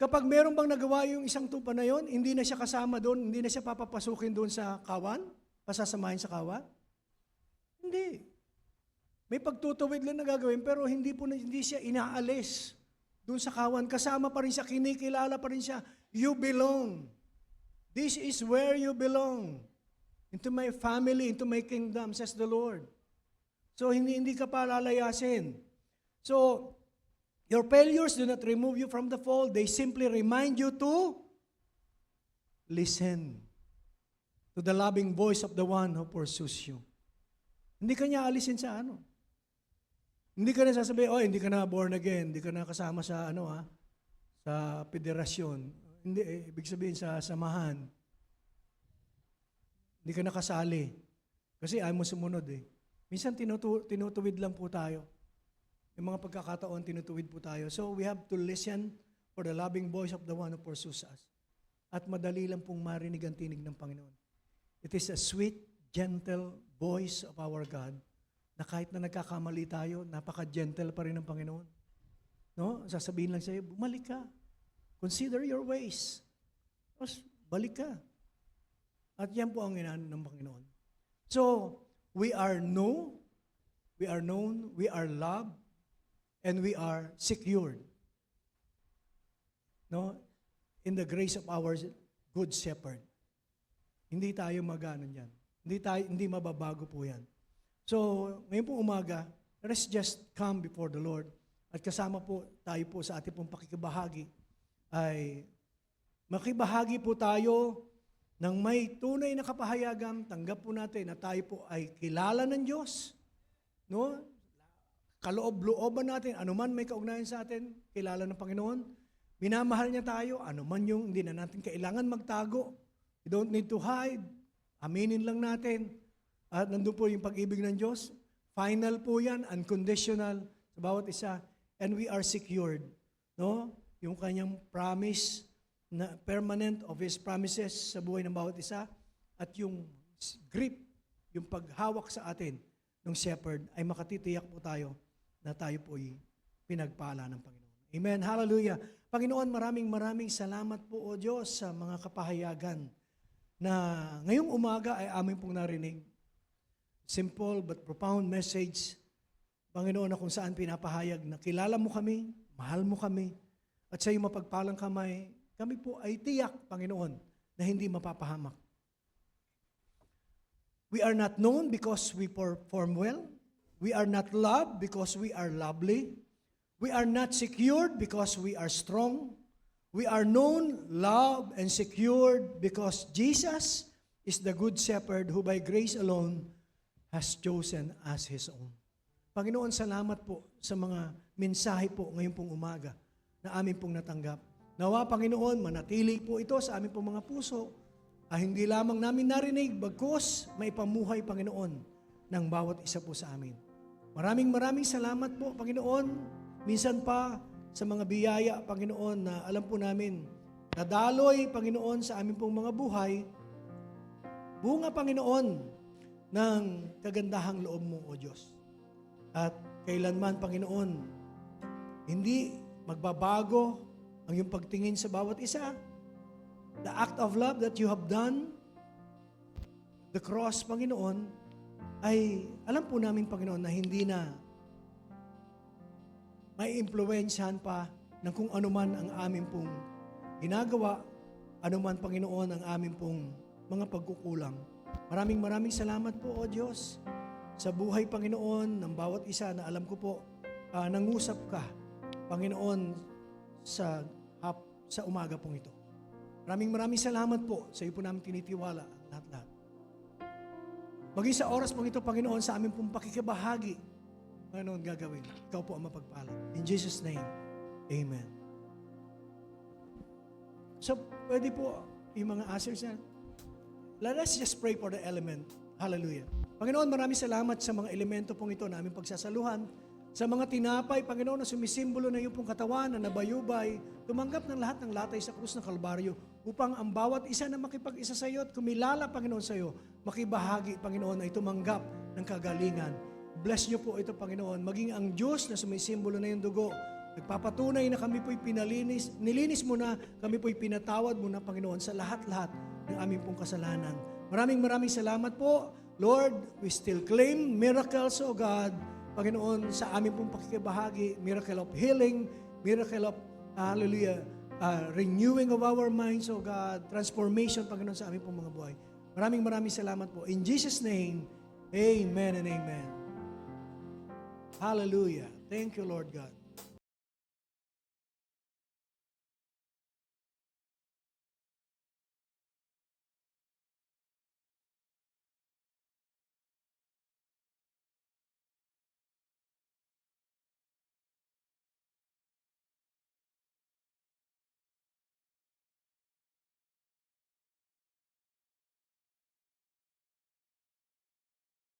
Kapag meron bang nagawa yung isang tupa na yon, hindi na siya kasama doon, hindi na siya papapasukin doon sa kawan, pasasamahin sa kawan? Hindi. May pagtutuwid lang na gagawin, pero hindi siya inaalis doon sa kawan. Kasama pa rin siya, kinikilala pa rin siya. You belong. This is where you belong. Into my family, into my kingdom, says the Lord. So, hindi ka pa lalayasin. So, your failures do not remove you from the fold. They simply remind you to listen to the loving voice of the one who pursues you. Hindi ka niya alisin sa ano. Hindi ka na sasabihin, hindi ka na born again, hindi ka na kasama sa sa federasyon. Hindi, ibig sabihin sa samahan. Hindi ka nakasali. Kasi ayaw mo sumunod eh. Minsan tinutuwid lang po tayo. Yung mga pagkakataon, tinutuwid po tayo. So we have to listen for the loving voice of the one who pursues us. At madali lang pong marinig ang tinig ng Panginoon. It is a sweet, gentle voice of our God na kahit na nagkakamali tayo, napaka-gentle pa rin ng Panginoon. No? Sasabihin lang sa'yo, bumalik ka. Consider your ways. Tapos, balik ka. At yan po ang inaano ng Panginoon. So, we are known, we are loved, and we are secured. No? In the grace of our good shepherd. Hindi tayo magano yan. Hindi mababago po yan. So, ngayon po umaga, let's just come before the Lord. At kasama po tayo po sa ating pong pakikibahagi ay makibahagi po tayo ng may tunay na kapahayagan. Tanggap po natin na tayo po ay kilala ng Diyos. No? Kaloob-looban natin, anuman may kaugnayan sa atin, kilala ng Panginoon. Minamahal niya tayo, anuman yung hindi na natin kailangan magtago. You don't need to hide. Aminin lang natin. At nandun po yung pag-ibig ng Diyos. Final po yan, unconditional sa bawat isa. And we are secured. No? Yung kanyang promise na permanent of His promises sa buhay ng bawat isa. At yung grip, yung paghawak sa atin ng shepherd ay makatitiyak po tayo na tayo po ay pinagpala ng Panginoon. Amen. Hallelujah. Panginoon, maraming salamat po o Diyos sa mga kapahayagan na ngayong umaga ay amin pong narinig. Simple but profound message, Panginoon, na kung saan pinapahayag na kilala mo kami, mahal mo kami, at sa iyong mapagpalang kamay, kami po ay tiyak, Panginoon, na hindi mapapahamak. We are not known because we perform well. We are not loved because we are lovely. We are not secured because we are strong. We are known, loved, and secured because Jesus is the good shepherd who by grace alone has chosen as His own. Panginoon, salamat po sa mga mensahe po ngayon pong umaga na amin pong natanggap. Nawa, Panginoon, manatili po ito sa amin pong mga puso hindi lamang namin narinig, bagkus may pamuhay, Panginoon, ng bawat isa po sa amin. Maraming salamat po, Panginoon. Minsan pa sa mga biyaya, Panginoon, na alam po namin, nadaloy, Panginoon, sa amin pong mga buhay, bunga, Panginoon, ng kagandahang loob mo, O Diyos. At kailanman, Panginoon, hindi magbabago ang iyong pagtingin sa bawat isa. The act of love that you have done, the cross, Panginoon, ay alam po namin, Panginoon, na hindi na may impluwensyahan pa ng kung anuman ang aming pong ginagawa, anuman, Panginoon, ang aming pong mga pagkukulang. Maraming salamat po, O Diyos, sa buhay, Panginoon, ng bawat isa na alam ko po, nangusap ka, Panginoon, sa umaga pong ito. Maraming salamat po sa iyo po namin tinitiwala ang lahat-lahat. Maging sa oras pong ito, Panginoon, sa aming pong pakikibahagi, Panginoon, gagawin. Ikaw po ang mapagpala. In Jesus' name, Amen. So, pwede po yung mga answers na, let us just pray for the element. Hallelujah. Panginoon, maraming salamat sa mga elemento pong ito na aming pagsasaluhan. Sa mga tinapay, Panginoon, na sumisimbolo na iyong pong katawan na nabayubay, tumanggap ng lahat ng latay sa krus ng Kalbaryo upang ang bawat isa na makipag-isa sa iyo at kumilala, Panginoon, sa iyo, makibahagi, Panginoon, ay tumanggap ng kagalingan. Bless niyo po ito, Panginoon. Maging ang Diyos na sumisimbolo na yung dugo, Nagpapatunay na kami po'y nilinis mo na, kami po'y pinatawad mo na, Panginoon, sa lahat-lahat ng aming pong kasalanan. Maraming salamat po. Lord, we still claim miracles, O God, Panginoon, sa aming pong pakikibahagi, miracle of healing, miracle of, hallelujah, renewing of our minds, O God, transformation, Panginoon, sa aming pong mga buhay. Maraming salamat po. In Jesus' name, amen and amen. Hallelujah. Thank you, Lord God.